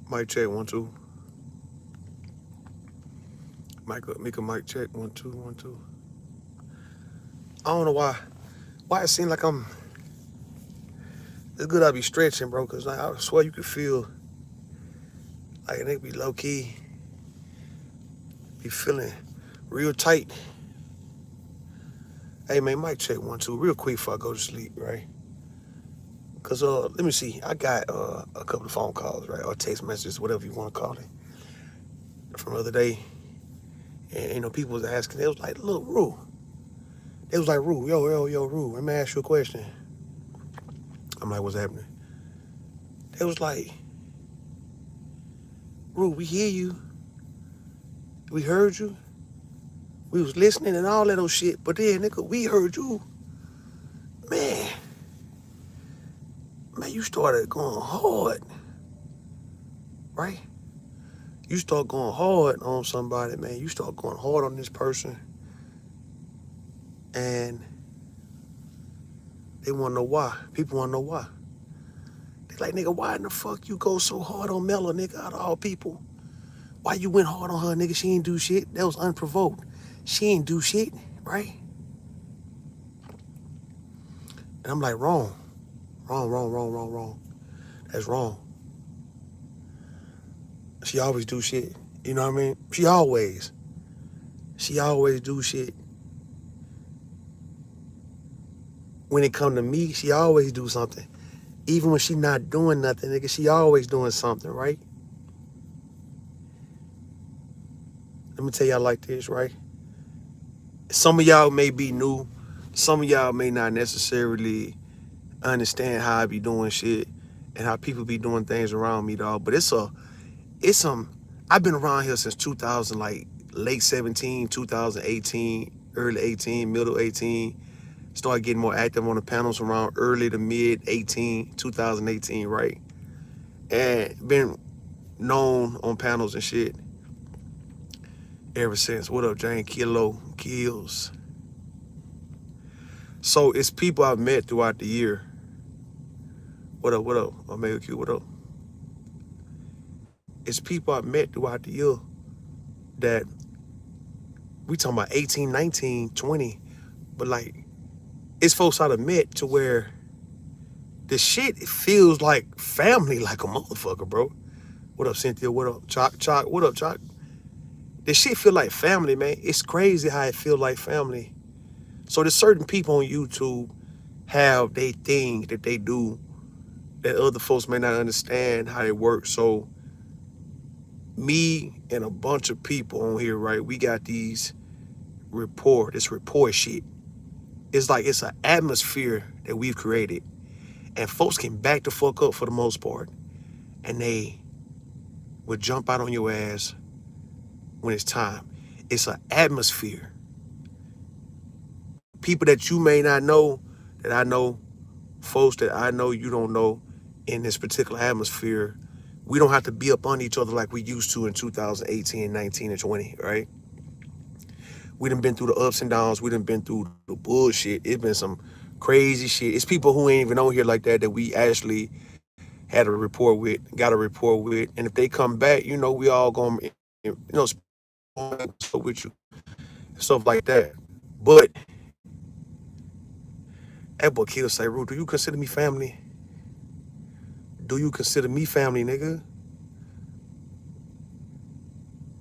Mic check, 1 2. Make a mic check, 1 2 1 2. I don't know why. Why it seems like I'm. It's good I be stretching, bro, cause like, I swear you could feel like a nigga be low key, be feeling real tight. Hey man, mic check 1 2, real quick before I go to sleep, right? Cause let me see. I got a couple of phone calls, right, or text messages, whatever you want to call it, from the other day, and people was asking. They was like, "Look, Rue." They was like, "Rue, yo, Rue. Let me ask you a question." I'm like, "What's happening?" They was like, "Rue, we hear you. We heard you. We was listening and all that old shit. But then, nigga, we heard you. Man, man, you started going hard, right? You start going hard on somebody, man. You start going hard on this person, and they want to know why. People want to know why. They like, nigga, why in the fuck you go so hard on Mella, nigga, out of all people? Why you went hard on her, nigga? She ain't do shit. That was unprovoked. She ain't do shit, right?" And I'm like, wrong. Wrong, wrong, wrong, wrong, wrong. That's wrong. She always do shit. You know what I mean? She always do shit. When it come to me, she always do something. Even when she not doing nothing, nigga, she always doing something, right? Let me tell y'all like this, right? Some of y'all may be new. Some of y'all may not necessarily understand how I be doing shit and how people be doing things around me, dog. But it's some. I've been around here since 2000, like late 17, 2018, early 18, middle 18. Started getting more active on the panels around early to mid 18, 2018, right? And been known on panels and shit ever since. What up, Jane? Kilo Kills. So it's people I've met throughout the year. What up, what up? Omega Q, what up? It's people I've met throughout the year that we talking about 18, 19, 20, but like it's folks I've met to where the shit it feels like family like a motherfucker, bro. What up, Cynthia? What up, Chalk? Chalk, what up, Chalk? This shit feel like family, man. It's crazy how it feel like family. So there's certain people on YouTube have they things that they do that other folks may not understand how they work. So me and a bunch of people on here, right? We got this report shit. It's like it's an atmosphere that we've created. And folks can back the fuck up for the most part. And they will jump out on your ass when it's time. It's an atmosphere. People that you may not know, that I know, folks that I know you don't know in this particular atmosphere. We don't have to be up on each other like we used to in 2018, 19, and 20, right? We done been through the ups and downs. We done been through the bullshit. It's been some crazy shit. It's people who ain't even on here like that we actually had a rapport with, got a rapport with. And if they come back, we all gonna, with you, stuff like that. But that boy Kill say, Ru, do you consider me family? Do you consider me family, nigga?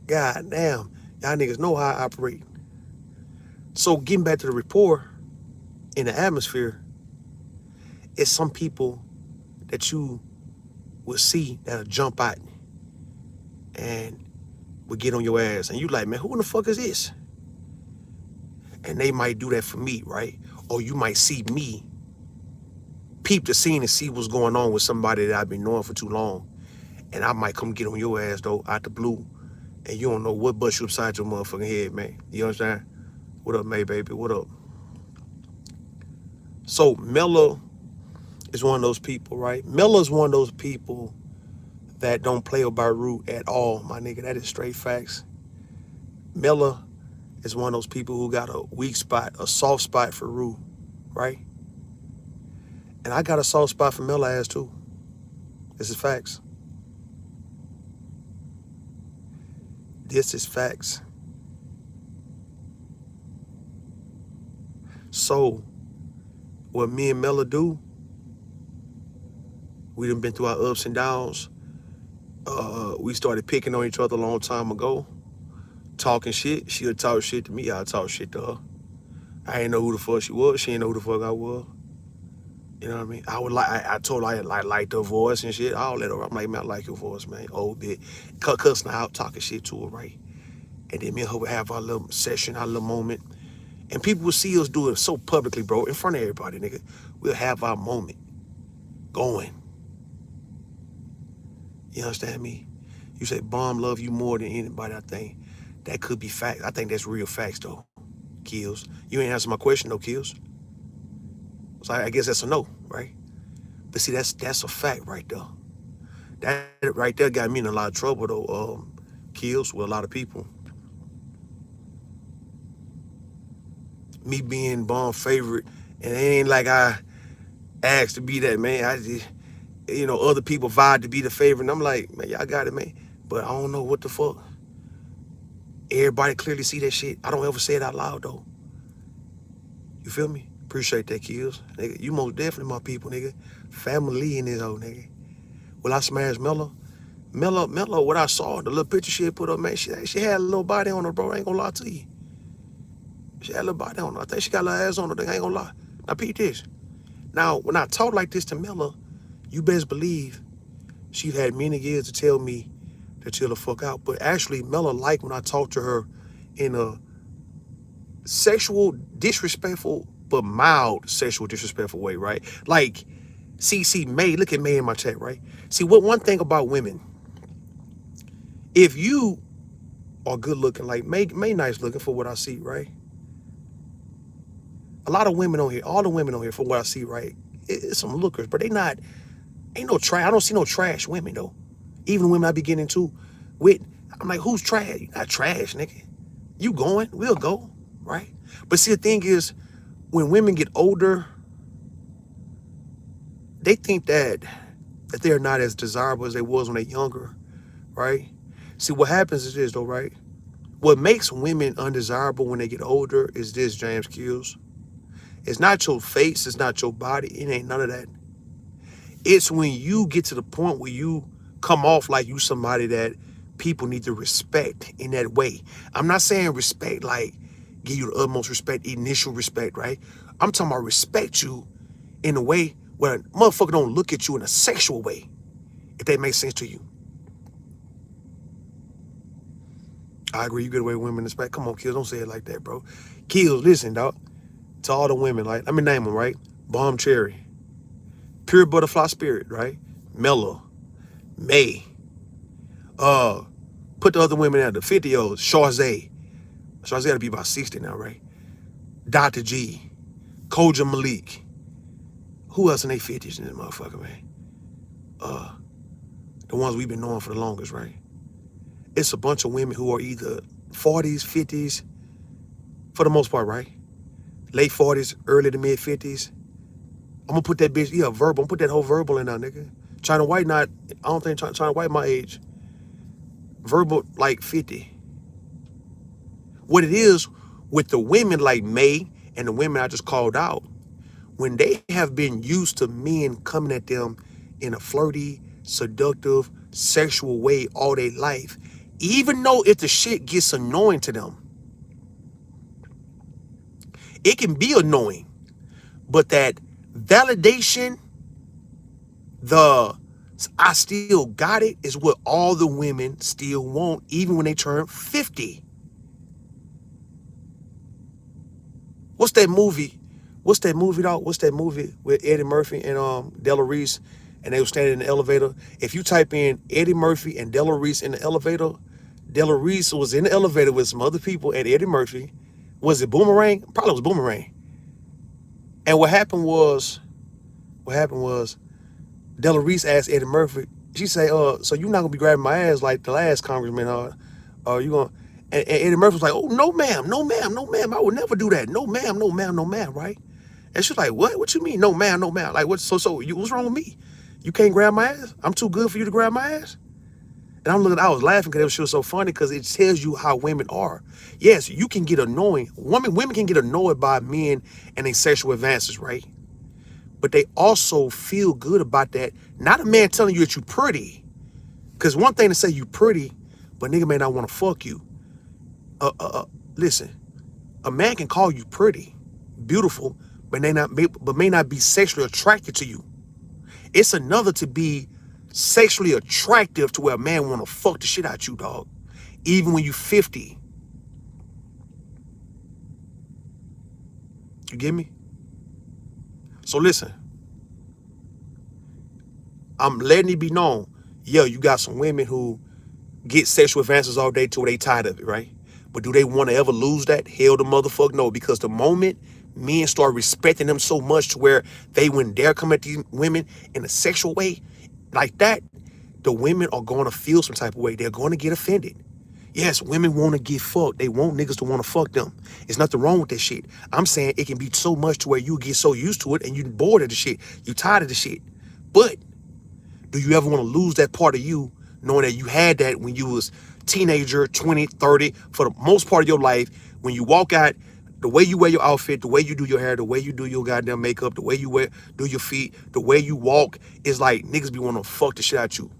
God damn. Y'all niggas know how I operate. So getting back to the rapport in the atmosphere, it's some people that you will see that'll jump out and will get on your ass. And you like, man, who in the fuck is this? And they might do that for me, right? Or you might see me peep the scene and see what's going on with somebody that I've been knowing for too long. And I might come get on your ass, though, out the blue. And you don't know what bust you upside your motherfucking head, man. You understand? What up, May, baby? What up? So Mella is one of those people, right? Mella's one of those people that don't play about root at all, my nigga. That is straight facts. Mella is one of those people who got a weak spot, a soft spot for Rue, right? And I got a soft spot for Mella ass too. This is facts. This is facts. So what me and Mella do, we done been through our ups and downs. We started picking on each other a long time ago, talking shit. She'll talk shit to me, I'll talk shit to her. I ain't know who the fuck she was. She ain't know who the fuck I was. You know what I mean? I told her I liked her voice and shit. I'll let her. I'm like, man, I like your voice, man. Old bit. Cussing her out, talking shit to her, right? And then me and her would have our little session, our little moment. And people would see us do it so publicly, bro, in front of everybody, nigga. We'll have our moment going. You understand me? You say, Bomb love you more than anybody, I think. That could be fact. I think that's real facts, though, Kills. You ain't answer my question, though, Kills. So I guess that's a no, right? But see, that's a fact right there. That right there got me in a lot of trouble, though, Kills, with a lot of people. Me being Bomb's favorite, and it ain't like I asked to be that, man. I just, other people vied to be the favorite, and I'm like, man, y'all got it, man. But I don't know what the fuck. Everybody clearly see that shit. I don't ever say it out loud, though. You feel me? Appreciate that, Kills. Nigga, you most definitely my people, nigga. Family in this hoe, nigga. Will I smash Mella? Mella, what I saw, the little picture she had put up, man, she had a little body on her, bro. I ain't gonna lie to you. She had a little body on her. I think she got a little ass on her, I ain't gonna lie. Now, peep this. Now, when I talk like this to Mella, you best believe she had many years to tell me to chill the fuck out. But actually, Mella liked when I talked to her in a sexual, disrespectful, but mild sexual disrespectful way, right? Like, see, May, look at May in my chat, right? See, what one thing about women, if you are good looking, like May nice looking for what I see, right? A lot of women on here, all the women on here, for what I see, right? It's some lookers, but ain't no trash. I don't see no trash women, though. Even women I be getting into with, I'm like, who's trash? You not trash, nigga. You going, we'll go, right? But see, the thing is, when women get older, they think that they're not as desirable as they was when they're younger, right? See, what happens is this, though, right? What makes women undesirable when they get older is this, James Kills. It's not your face, it's not your body, it ain't none of that. It's when you get to the point where you come off like you somebody that people need to respect in that way. I'm not saying respect like give you the utmost respect, initial respect, right? I'm talking about respect you in a way where a motherfucker don't look at you in a sexual way, if that makes sense to you. I agree, you get away with women respect. Come on, Kills, don't say it like that, bro. Kills, listen, dog. To all the women, like, let me name them, right? Bomb Cherry, Pure Butterfly Spirit, right? Mella, May, put the other women out, the 50-year-olds, Shazay gotta be about 60 now, right? Dr. G, Koja Malik. Who else in their 50s in this motherfucker, man? The ones we've been knowing for the longest, right? It's a bunch of women who are either 40s, 50s, for the most part, right? Late 40s, early to mid 50s. I'm gonna put that bitch, verbal. I'm gonna put that whole verbal in there, nigga. China White I don't think China White my age. Verbal, like 50. What it is with the women like May and the women I just called out, when they have been used to men coming at them in a flirty, seductive, sexual way all their life, even though if the shit gets annoying to them, it can be annoying, but that validation, I still got it, is what all the women still want, even when they turn 50. What's that movie, dog? What's that movie with Eddie Murphy and Della Reese, and they were standing in the elevator? If you type in Eddie Murphy and Della Reese in the elevator, Della Reese was in the elevator with some other people, and Eddie Murphy, was it Boomerang? Probably was Boomerang. And what happened was Della Reese asked Eddie Murphy, she say, so you're not gonna be grabbing my ass like the last congressman, or you gonna, and Eddie Murphy was like, oh, no ma'am, I would never do that. No ma'am, right? And she's like, what you mean, no ma'am? Like, what's wrong with me? You can't grab my ass? I'm too good for you to grab my ass? And I was laughing because she was so funny because it tells you how women are. Yes, you can get annoying. Women can get annoyed by men and their sexual advances, right? But they also feel good about that. Not a man telling you that you're pretty. Because one thing to say you pretty, but nigga may not want to fuck you. Listen, a man can call you pretty, beautiful, but may not be sexually attracted to you. It's another to be sexually attractive to where a man want to fuck the shit out you, dog. Even when you 50. You get me? So listen, I'm letting it be known. Yeah, you got some women who get sexual advances all day till they tired of it, right? But do they want to ever lose that? Hell the motherfuck no. Because the moment men start respecting them so much to where they wouldn't dare come at these women in a sexual way like that, the women are going to feel some type of way. They're going to get offended. Yes, women want to get fucked. They want niggas to want to fuck them. There's nothing wrong with that shit. I'm saying it can be so much to where you get so used to it and you bored of the shit. You tired of the shit. But do you ever want to lose that part of you knowing that you had that when you was teenager, 20, 30, for the most part of your life, when you walk out, the way you wear your outfit, the way you do your hair, the way you do your goddamn makeup, the way you do your feet, the way you walk, is like niggas be wanting to fuck the shit out you.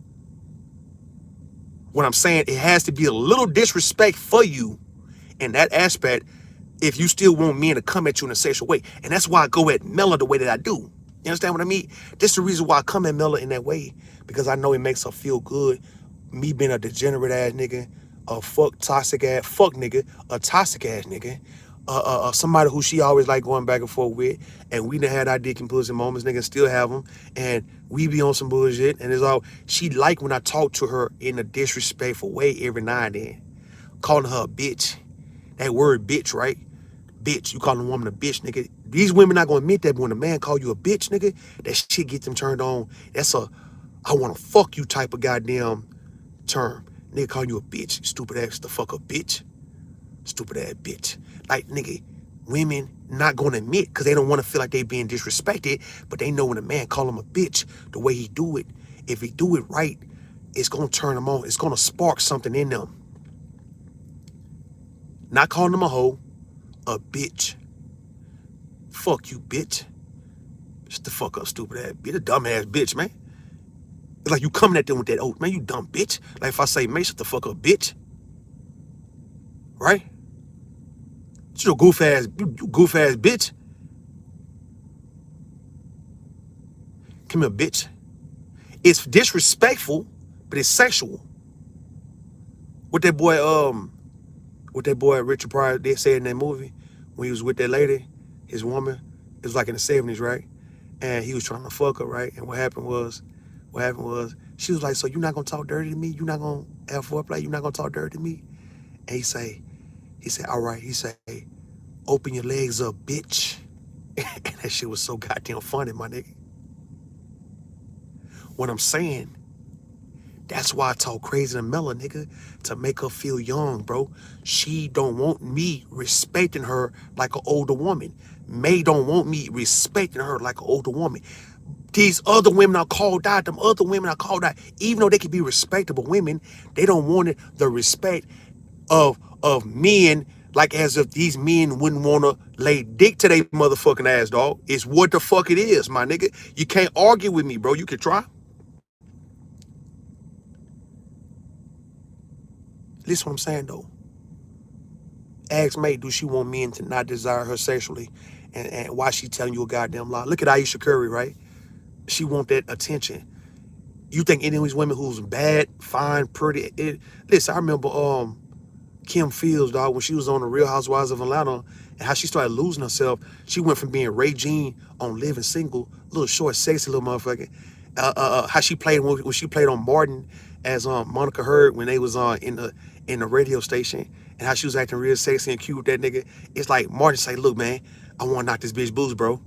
What I'm saying, it has to be a little disrespect for you in that aspect if you still want men to come at you in a sexual way. And that's why I go at Mella the way that I do. You understand what I mean? This is the reason why I come at Mella in that way, because I know it makes her feel good. Me being a degenerate ass nigga, a toxic ass nigga, a toxic ass nigga, somebody who she always like going back and forth with, and we done had our dick and pussy moments, nigga, still have them, and we be on some bullshit, and it's all, she like when I talk to her in a disrespectful way every now and then, calling her a bitch. That word bitch, right? Bitch, you calling a woman a bitch, nigga. These women not gonna admit that, but when a man call you a bitch, nigga, that shit get them turned on. That's a I wanna fuck you type of goddamn term. Nigga calling you a bitch, stupid ass the fuck a bitch. Stupid ass bitch. Like, nigga, women not gonna admit because they don't want to feel like they being disrespected, but they know when a man call them a bitch, the way he do it, if he do it right, it's gonna turn them on. It's gonna spark something in them. Not calling them a hoe, a bitch. Fuck you, bitch. Shut the fuck up, stupid ass bitch. A dumb ass bitch, man. It's like you coming at them with that, oh, man, you dumb bitch. Like if I say, man, shut the fuck up, bitch. Right? You goof ass bitch. Come here, bitch. It's disrespectful, but it's sexual. What that boy Richard Pryor did say in that movie when he was with that lady, his woman, it was like in the 70s, right? And he was trying to fuck her, right? And what happened was, she was like, so you not gonna talk dirty to me? You not gonna have foreplay? You not gonna talk dirty to me? And he said, all right. He said, open your legs up, bitch. And that shit was so goddamn funny, my nigga. What I'm saying, that's why I talk crazy to Mella, nigga, to make her feel young, bro. She don't want me respecting her like an older woman. May don't want me respecting her like an older woman. These other women are called out, them other women are called out, even though they can be respectable women, they don't want it, the respect of men, like as if these men wouldn't want to lay dick to their motherfucking ass, dog. It's what the fuck it is, my nigga. You can't argue with me, bro. You can try. Listen what I'm saying, though. Ask May, do she want men to not desire her sexually? And why she telling you a goddamn lie? Look at Aisha Curry, right? She want that attention. You think any of these women who's bad, fine, pretty? Listen, I remember Kim Fields, dog, when she was on the Real Housewives of Atlanta, and how she started losing herself. She went from being Ray Jean on Living Single, little short, sexy little motherfucker. How she played when she played on Martin as Monica Hurd when they was in the radio station, and how she was acting real sexy and cute with that nigga. It's like Martin say, look, man, I want to knock this bitch boots, bro.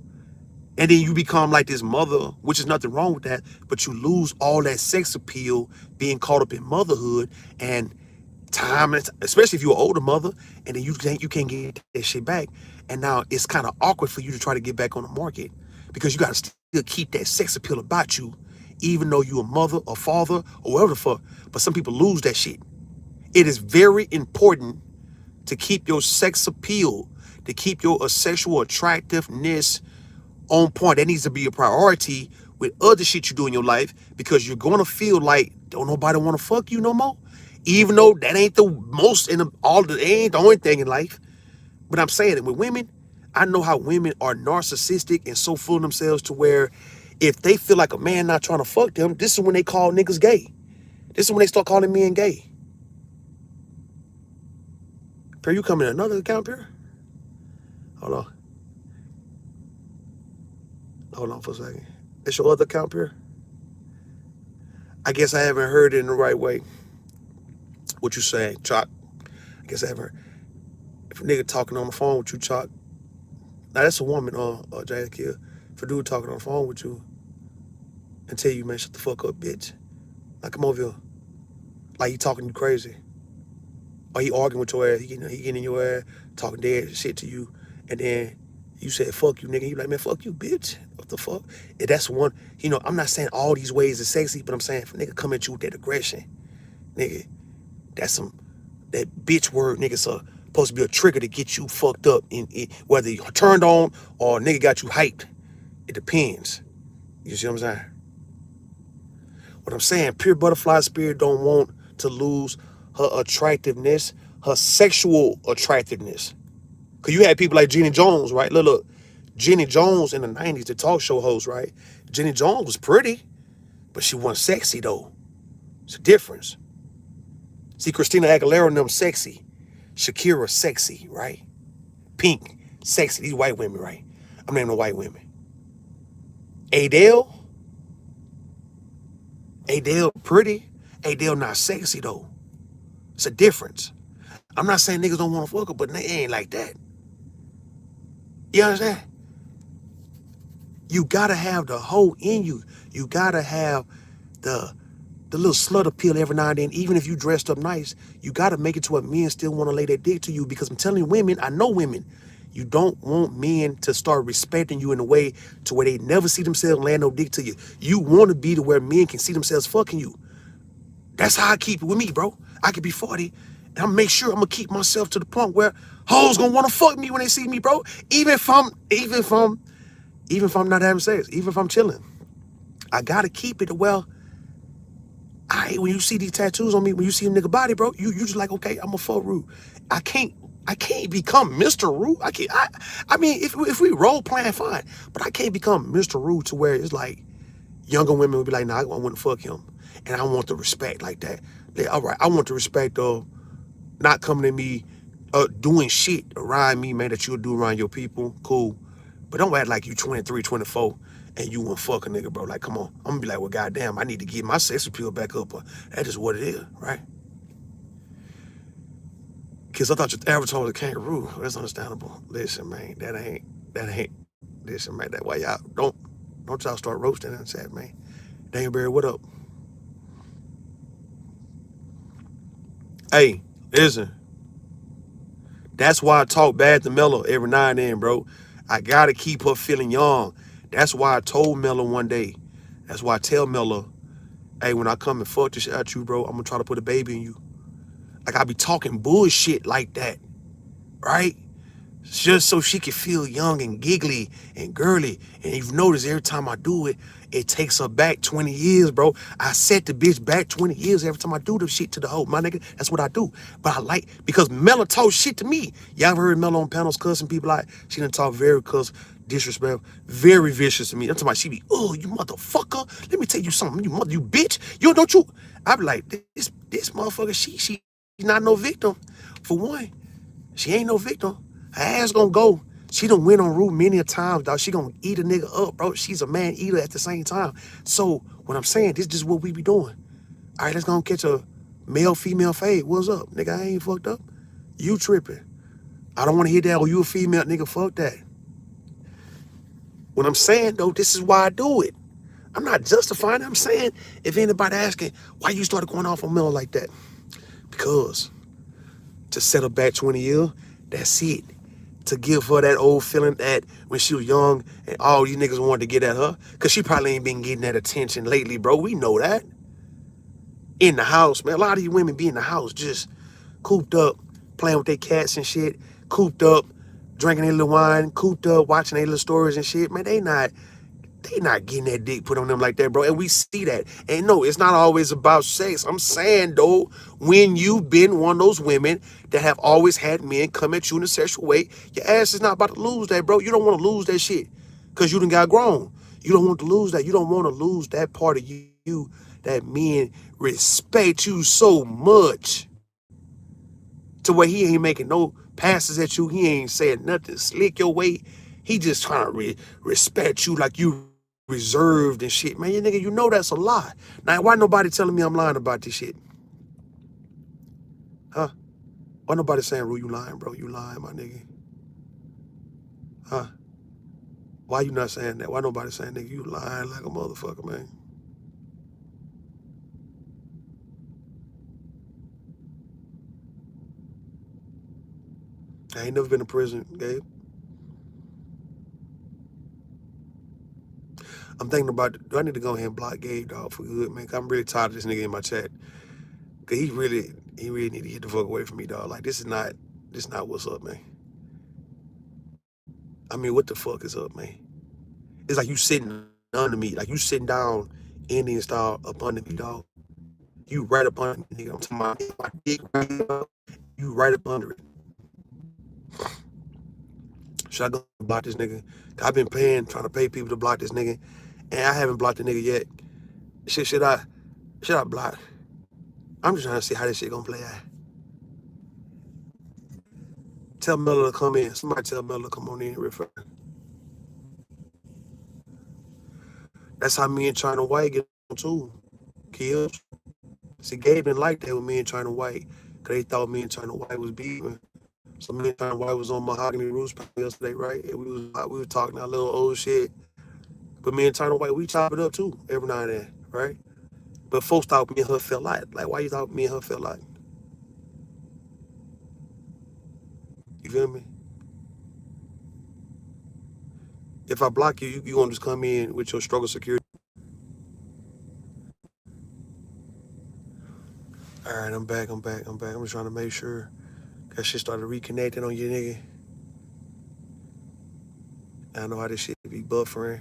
And then you become like this mother, which is nothing wrong with that, but you lose all that sex appeal being caught up in motherhood and time, especially if you're an older mother, and then you can't get that shit back. And now it's kind of awkward for you to try to get back on the market because you got to still keep that sex appeal about you, even though you a mother or father or whatever the fuck. But some people lose that shit. It is very important to keep your sex appeal, to keep your sexual attractiveness on point. That needs to be a priority with other shit you do in your life, because you're gonna feel like don't nobody want to fuck you no more, even though that ain't the most in ain't the only thing in life. But I'm saying it with women. I know how women are narcissistic and so full of themselves to where if they feel like a man not trying to fuck them, this is when they call niggas gay. This is when they start calling men gay. Perry, you coming in another account, Perry? Hold on. Hold on for a second. It's your other account, Perry? I guess I haven't heard it in the right way. What you saying, Chalk? I guess I haven't heard. If a nigga talking on the phone with you, Chalk. Now that's a woman, Jada Kill. If a dude talking on the phone with you and tell you, man, shut the fuck up, bitch. Like, come over here. Like he talking you crazy. Or he arguing with your ass. He getting in your ass, talking dead shit to you. And then you said, fuck you, nigga. You like, man, fuck you, bitch. What the fuck? And that's one, I'm not saying all these ways are sexy, but I'm saying if a nigga come at you with that aggression, nigga, that's that bitch word, nigga, supposed to be a trigger to get you fucked up, whether you're turned on or a nigga got you hyped. It depends. You see what I'm saying? What I'm saying, pure butterfly spirit don't want to lose her attractiveness, her sexual attractiveness. Because you had people like Jenny Jones, right? Look, Jenny Jones in the 90s, the talk show host, right? Jenny Jones was pretty, but she wasn't sexy, though. It's a difference. See, Christina Aguilera and them sexy. Shakira sexy, right? Pink, sexy. These white women, right? I'm naming the white women. Adele pretty. Adele not sexy, though. It's a difference. I'm not saying niggas don't want to fuck her, but they ain't like that. You understand? You gotta have the hoe in you. You gotta have the little slut appeal every now and then. Even if you dressed up nice, you gotta make it to where men still want to lay their dick to you. Because I'm telling you, women, I know women, you don't want men to start respecting you in a way to where they never see themselves laying no dick to you. You want to be to where men can see themselves fucking you. That's how I keep it with me, bro. I could be 40 and I'm make sure I'm gonna keep myself to the point where hoes gonna want to fuck me when they see me, bro. Even if I'm not having sex, even if I'm chilling, I gotta keep it well. When you see these tattoos on me, when you see a nigga body, bro, you just like, okay, I'm a fuck rude. I can't become Mr. Rude. I mean, if we role playing, fine, but I can't become Mr. Rude to where it's like younger women would be like, nah, I wouldn't fuck him, and I want the respect like that. All right, I want the respect of not coming to me, doing shit around me, man, that you'll do around your people. Cool. But don't act like you 23, 24 and you want to fuck a nigga, bro. Like, come on. I'm going to be like, well, goddamn, I need to get my sex appeal back up. That is what it is, right? Because I thought your avatar was a kangaroo. Well, that's understandable. Listen, man, that ain't, listen, man, that why y'all, don't y'all start roasting and say, man, Dangleberry, what up? Hey, listen. That's why I talk bad to Mella every now and then, bro. I gotta keep her feeling young. That's why I told Mella one day. That's why I tell Mella, hey, when I come and fuck this shit at you, bro, I'm gonna try to put a baby in you. Like, I be talking bullshit like that, right? Just so she can feel young and giggly and girly. And you've noticed every time I do it, it takes her back 20 years, bro. I set the bitch back 20 years every time I do the shit to the hoe, my nigga. That's what I do. But I like, because Mella talk shit to me. Y'all ever heard Mella on panels cussing people out? She done talk very disrespectful, very vicious to me. I'm talking about she be, oh, you motherfucker. Let me tell you something, you bitch. Don't you? I be like, this motherfucker, she not no victim. For one, she ain't no victim. Her ass gonna go. She done went on Rue many a times, dog. She gonna eat a nigga up, bro. She's a man eater at the same time. So what I'm saying, this is what we be doing. All right, let's go catch a male, female fade. What's up? Nigga, I ain't fucked up. You tripping. I don't want to hear that, oh, you a female, nigga, fuck that. What I'm saying, though, this is why I do it. I'm not justifying it. I'm saying, if anybody asking, why you started going off on Mella like that? Because to settle back 20 years, that's it. to give her that old feeling that when she was young and all these niggas wanted to get at her? Because she probably ain't been getting that attention lately, bro. We know that. In the house, man. A lot of you women be in the house just cooped up, playing with their cats and shit, cooped up, drinking their little wine, cooped up, watching their little stories and shit. Man, they not getting that dick put on them like that, bro. And we see that. And no, it's not always about sex. I'm saying, though, when you've been one of those women that have always had men come at you in a sexual way, your ass is not about to lose that, bro. You don't want to lose that shit because you done got grown. You don't want to lose that. You don't want to lose that part of you that men respect you so much to where he ain't making no passes at you. He ain't saying nothing slick your way. He just trying to respect you like you reserved and shit. Man, you nigga, you know that's a lie. Now, why nobody telling me I'm lying about this shit? Huh? Why nobody saying, Rue, you lying, bro? You lying, my nigga. Huh? Why you not saying that? Why nobody saying, nigga, you lying like a motherfucker, man? I ain't never been to prison, Gabe. I'm thinking about, do I need to go ahead and block Gabe, dog, for good, man? I'm really tired of this nigga in my chat. Cause he really need to get the fuck away from me, dog. Like, this is not what's up, man. I mean, what the fuck is up, man? It's like you sitting under me, like you sitting down Indian style up under me, dog. You right up under me, nigga. I'm talking about my dick right here, you right up under it. Should I go block this nigga? I've been trying to pay people to block this nigga, and I haven't blocked the nigga yet. Should I block? I'm just trying to see how this shit gonna play out. Tell Mella to come in. Somebody tell Mella to come on in and refer. That's how me and China White get on too. Kills. See, Gabe didn't like that with me and China White, cause they thought me and China White was beefing. So me and China White was on Mahogany Roots yesterday, right? And we was talking that little old shit. But me and China White, we chop it up too every now and then, right? But folks thought me and her felt like why you thought me and her felt like? You feel me? If I block you, you gonna just come in with your struggle security. All right, I'm back. I'm just trying to make sure that shit started reconnecting on you, nigga. I know how this shit be buffering.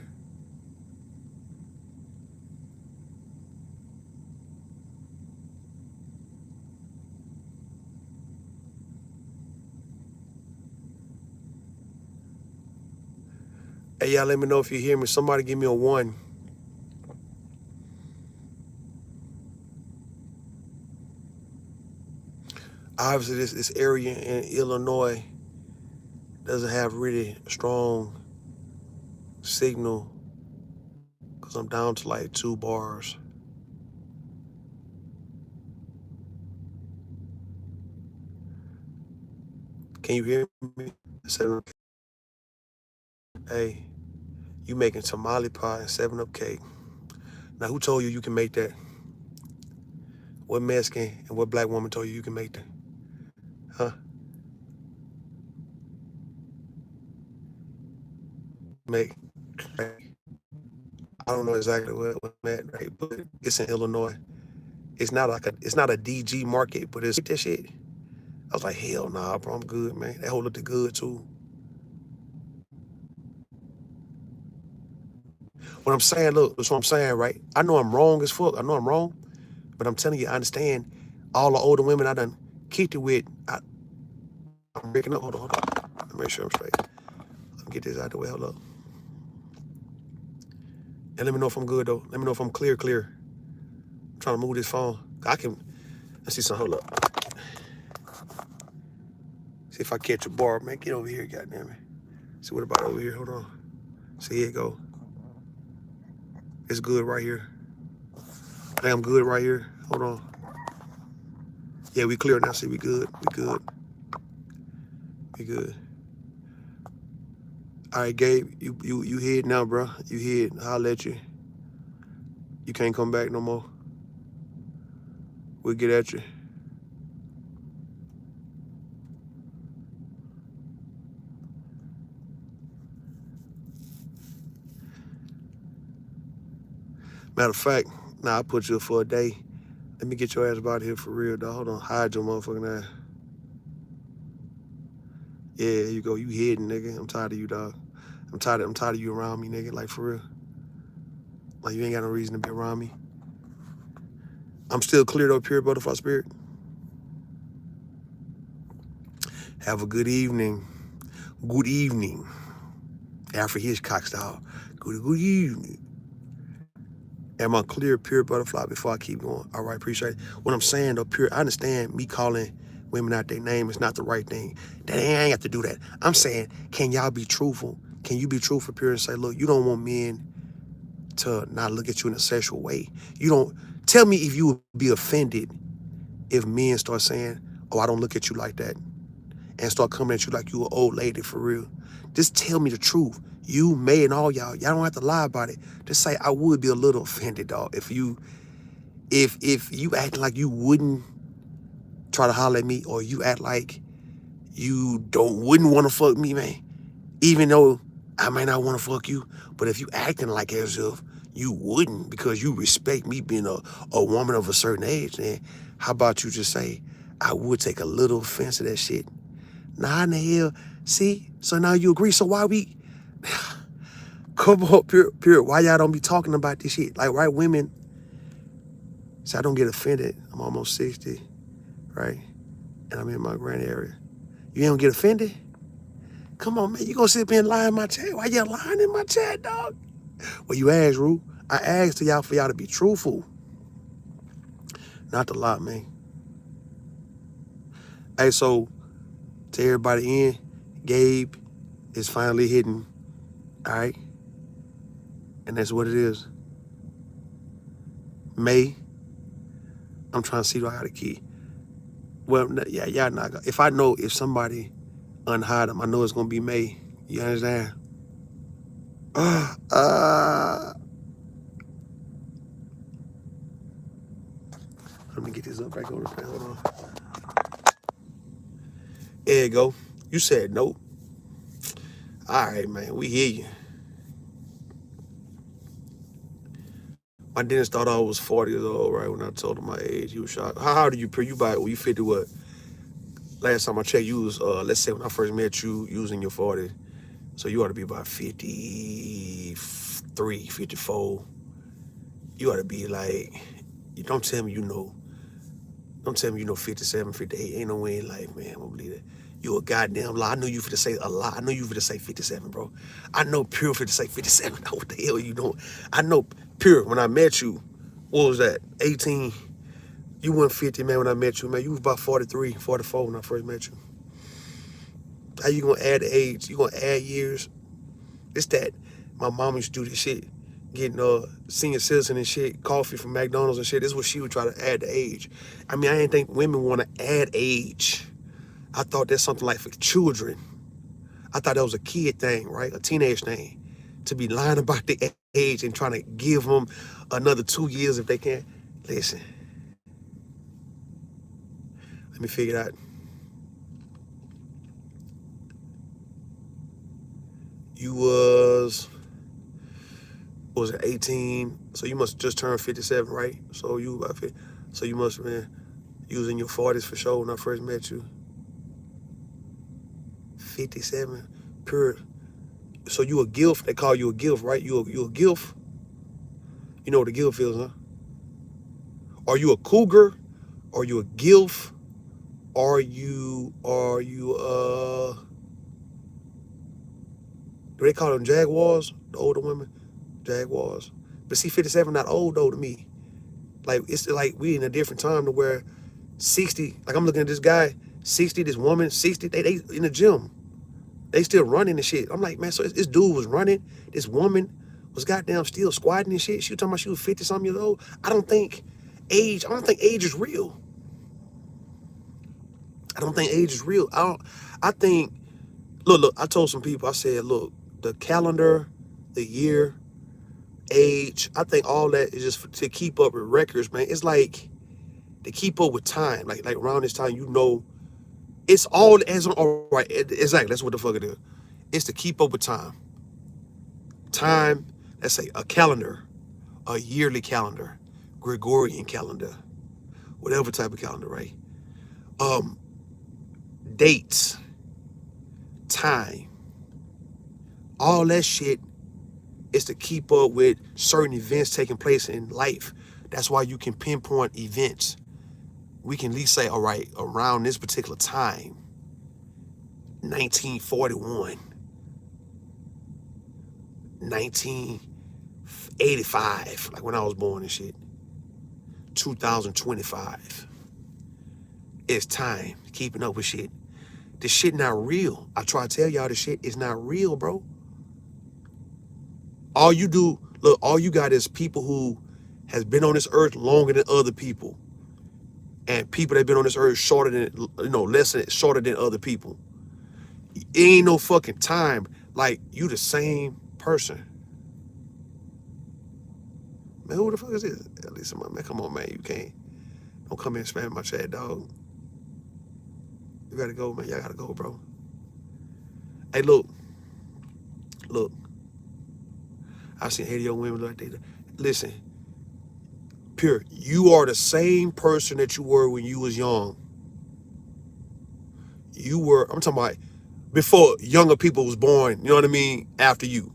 Hey, y'all, let me know if you hear me. Somebody give me a 1. Obviously, this area in Illinois doesn't have really strong signal because I'm down to like 2 bars. Can you hear me? Hey, you making tamale pie and 7-Up cake. Now, who told you can make that? What Mexican and what black woman told you can make that? Huh? Make. Right? I don't know exactly where I'm at, right? But it's in Illinois. It's not a DG market, but it's that shit. I was like, hell nah, bro, I'm good, man. That whole looked good too. What I'm saying, look, that's what I'm saying, right? I know I'm wrong as fuck. I know I'm wrong, but I'm telling you, I understand all the older women I done kicked it with. I'm breaking up. Hold on. Let me make sure I'm straight. Let me get this out of the way. Hold up. And let me know if I'm good though. Let me know if I'm clear. I'm trying to move this phone. Let's see something. Hold up. See if I catch a bar. Man, get over here, goddamn it. See what about over here? Hold on. See, here it go. It's good right here. I think I'm good right here. Hold on. Yeah, we clear now. See, we good. We good. All right, Gabe, you hid now, bro. You hid. I'll let you. You can't come back no more. We'll get at you. Matter of fact, nah, I put you up for a day. Let me get your ass about here for real, dog. Hold on, hide your motherfucking ass. Yeah, here you go. You hidden, nigga. I'm tired of you, dog. I'm tired of you around me, nigga. Like for real. Like you ain't got no reason to be around me. I'm still cleared up here, butterfly spirit. Have a good evening. Good evening. Alfred Hitchcock style. Good evening. Am I clear, pure butterfly before I keep going? All right, appreciate it. What I'm saying though, pure, I understand me calling women out their name is not the right thing. That I ain't have to do that. I'm saying, can y'all be truthful? Can you be truthful, pure, and say, look, you don't want men to not look at you in a sexual way. You don't tell me if you would be offended if men start saying, oh, I don't look at you like that, and start coming at you like you an old lady for real. Just tell me the truth. You, May, and all y'all don't have to lie about it. Just say I would be a little offended, dog, if you acting like you wouldn't try to holler at me, or you act like you wouldn't want to fuck me, man. Even though I might not want to fuck you, but if you acting like as if you wouldn't because you respect me being a woman of a certain age, then how about you just say, I would take a little offense to that shit. Nah, in the hell. See? So now you agree. So why we... Come on, pure. Why y'all don't be talking about this shit? Like, right, women... So I don't get offended. I'm almost 60, right? And I'm in my grand area. You don't get offended? Come on, man. You gonna sit there and lie in my chat? Why you lying in my chat, dog? Well, you asked, Rue. I asked to y'all for y'all to be truthful. Not to lie, man. Hey, so to everybody in, Gabe is finally hitting, all right? And that's what it is. May, I'm trying to see, do I got a key? Well, yeah, y'all not. If I know if somebody unhide them, I know it's gonna be May. You understand? Let me get this up back over there. Hold on. There you go. You said nope. All right, man. We hear you. My dentist thought I was 40 years old, right? When I told him my age, he was shocked. How old are you? You about? Well, you 50 what? Last time I checked, you was let's say when I first met you, you was in your 40s. So you ought to be about 53, 54. You ought to be like, don't tell me you know 57, 58. Ain't no way in life, man. I don't believe that. You a goddamn lie. I knew you for to say a lie. I know you for to say 57, bro. I know pure for to say 57. What the hell you doing? I know pure when I met you, what was that? 18. You weren't 50, man, when I met you, man. You was about 43, 44 when I first met you. How you gonna add age? You gonna add years? It's that my mom used to do this shit, getting senior citizen and shit, coffee from McDonald's and shit. This is what she would try to add the age. I mean, I didn't think women want to add age. I thought that's something like for children. I thought that was a kid thing, right? A teenage thing. To be lying about the age and trying to give them another 2 years if they can. Listen. Let me figure it out. You was it 18? So you must just turn 57, right? So you about 50. So you must have been using your 40s for sure when I first met you. 57, pure. So you a gilf? They call you a gilf, right? You a gilf? You know what a gilf is, huh? Are you a cougar? Are you a gilf? Are you do they call them jaguars? The older women? Jaguars. But see, 57 not old though to me. Like, it's like we in a different time to where 60, like I'm looking at this guy, 60, this woman, 60, they in the gym. They still running and shit. I'm like, man, so this dude was running. This woman was goddamn still squatting and shit. She was talking about she was 50-something years old. I don't think age is real. I don't think age is real. I think, look, I told some people, I said, look, the calendar, the year, age, I think all that is just to keep up with records, man. It's like to keep up with time. Like around this time, it's all as all right. Exactly. That's what the fuck it is. It's to keep up with time. Time, let's say a calendar, a yearly calendar, Gregorian calendar, whatever type of calendar, right? Um, Dates, time, all that shit is to keep up with certain events taking place in life. That's why you can pinpoint events. We can at least say, all right, around this particular time, 1941, 1985, like when I was born and shit, 2025. It's time, keeping up with shit. This shit not real. I try to tell y'all this shit is not real, bro. All you do, look, all you got is people who has been on this earth longer than other people. And people that been on this earth shorter than, shorter than other people. It ain't no fucking time. Like, you the same person. Man, who the fuck is this? At least, man, come on, man, you can't. Don't come in and spam my chat, dog. You gotta go, man. Y'all gotta go, bro. Hey, look. I've seen 80 young women like that. Listen, Pure, you are the same person that you were when you was young. I'm talking about before younger people was born, you know what I mean, after you.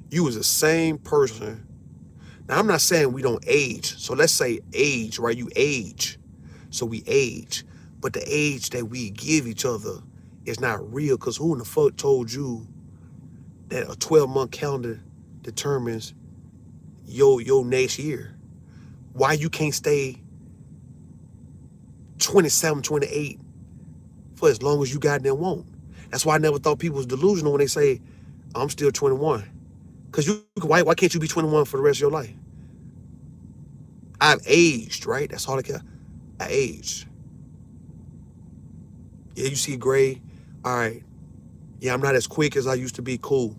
You was the same person. Now, I'm not saying we don't age. So let's say age, right? You age. So we age. But the age that we give each other is not real, because who in the fuck told you that a 12-month calendar determines your next year? Why you can't stay 27, 28 for as long as you goddamn want? That's why I never thought people was delusional when they say, I'm still 21. Because why can't you be 21 for the rest of your life? I've aged, right? That's all I care. I aged. Yeah, you see gray. All right. Yeah, I'm not as quick as I used to be. Cool.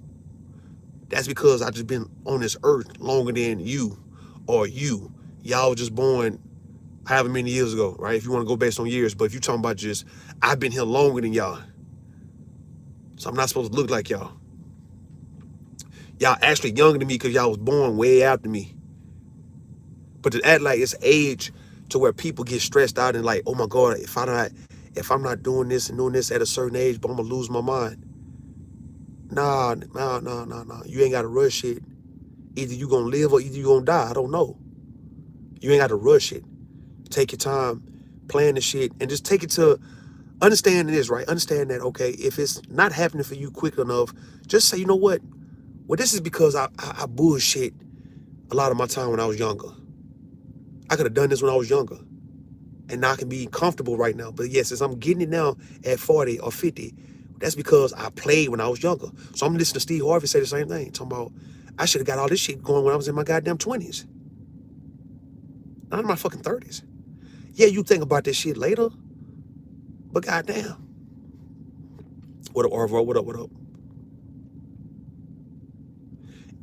That's because I just been on this earth longer than you or you. Y'all was just born however many years ago, right? If you want to go based on years. But if you're talking about just, I've been here longer than y'all. So I'm not supposed to look like y'all. Y'all actually younger than me because y'all was born way after me. But to act like it's age to where people get stressed out and like, oh my God, if I'm not doing this and doing this at a certain age, but I'm gonna lose my mind. Nah. You ain't gotta rush it. Either you gonna live or either you gonna die. I don't know. You ain't gotta rush it. Take your time, plan the shit, and just take it to understanding this, right? Understand that, okay, if it's not happening for you quick enough, just say, you know what? Well, this is because I bullshit a lot of my time when I was younger. I could have done this when I was younger. And now I can be comfortable right now. But yes, since I'm getting it now at 40 or 50, that's because I played when I was younger. So I'm listening to Steve Harvey say the same thing. Talking about, I should have got all this shit going when I was in my goddamn 20s. Not in my fucking 30s. Yeah, you think about this shit later. But goddamn. What up, Arvo? What up?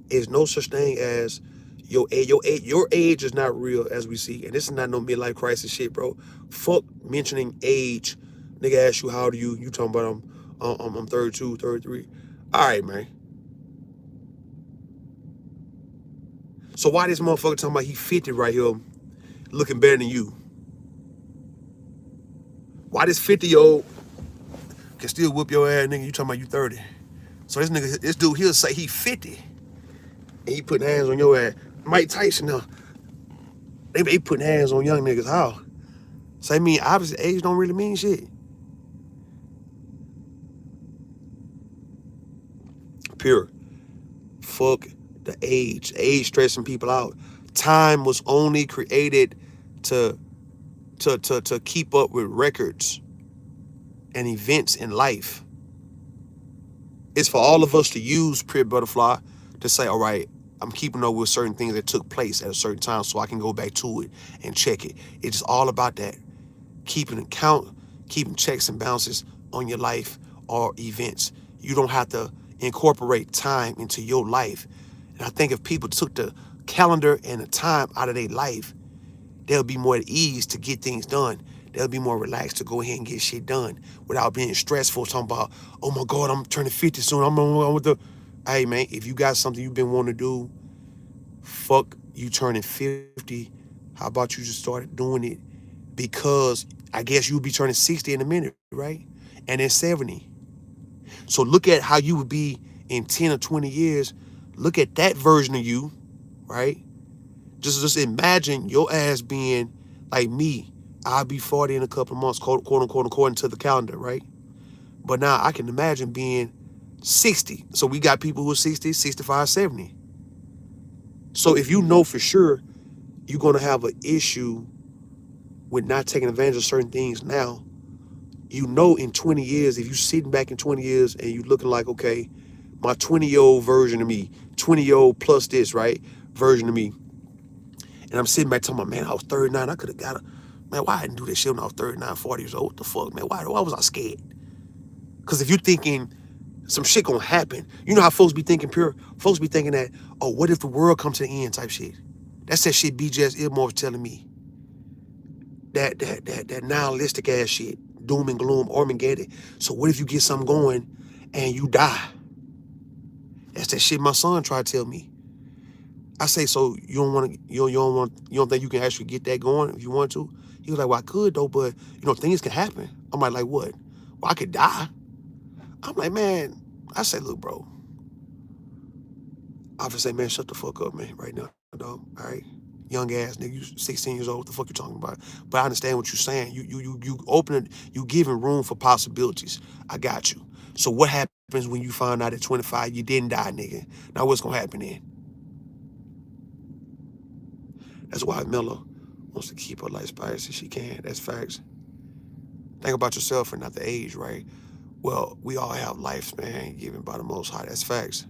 There's no such thing as your age is not real, as we see. And this is not no midlife crisis shit, bro. Fuck mentioning age. Nigga ask you, how old are you? You talking about I'm 32, 33. All right, man. So why this motherfucker talking about he 50 right here looking better than you? Why this 50-year-old can still whoop your ass, nigga? You talking about you 30. So this dude, he'll say he 50. And he putting hands on your ass. Mike Tyson now. They putting hands on young niggas. How? So I mean, obviously age don't really mean shit. Pure. Fuck the age. Age stressing people out. Time was only created to keep up with records and events in life. It's for all of us to use Pure Butterfly to say, all right, I'm keeping up with certain things that took place at a certain time so I can go back to it and check it. It's just all about that. Keeping an account, keeping checks and balances on your life or events. You don't have to incorporate time into your life. And I think if people took the calendar and the time out of their life, they'll be more at ease to get things done. They'll be more relaxed to go ahead and get shit done without being stressful, talking about, oh my God, I'm turning 50 soon. I'm with the... Hey, man, if you got something you've been wanting to do, fuck you turning 50, how about you just started doing it because I guess you'll be turning 60 in a minute, right? And then 70. So look at how you would be in 10 or 20 years. Look at that version of you, right? Just imagine your ass being like me. I'll be 40 in a couple of months, quote unquote, according to the calendar, right? But now I can imagine being 60. So we got people who are 60, 65, 70. So if you know for sure you're going to have an issue with not taking advantage of certain things now, you know in 20 years, if you're sitting back in 20 years and you looking like, okay, my 20-year-old version of me, 20-year-old plus this, right, version of me, and I'm sitting back talking about, man, I was 39, I could have got a, man, why I didn't do this shit when I was 39, 40 years old? What the fuck, man? Why was I scared? Because if you're thinking some shit gonna happen, you know how folks be thinking, pure? Folks be thinking that, oh, what if the world comes to the end type shit? That's that shit BJ's Earmore was telling me. That nihilistic ass shit. Doom and gloom, Armageddon. So what if you get something going and you die? That's that shit my son tried to tell me. I say, so you don't think you can actually get that going if you want to? He was like, well, I could though, but you know, things can happen. I'm like what? Well, I could die. I'm like, man, I say, look, bro. I would say, man, shut the fuck up, man, right now, dog. All right. Young ass nigga, you 16 years old, what the fuck you talking about? But I understand what you're saying. You open it, you giving room for possibilities. I got you. So what happens when you find out at 25 you didn't die, nigga? Now what's gonna happen then? That's why Mella wants to keep her life spicy as she can. That's facts. Think about yourself and not the age, right? Well, we all have lives, man, given by the Most High. That's facts.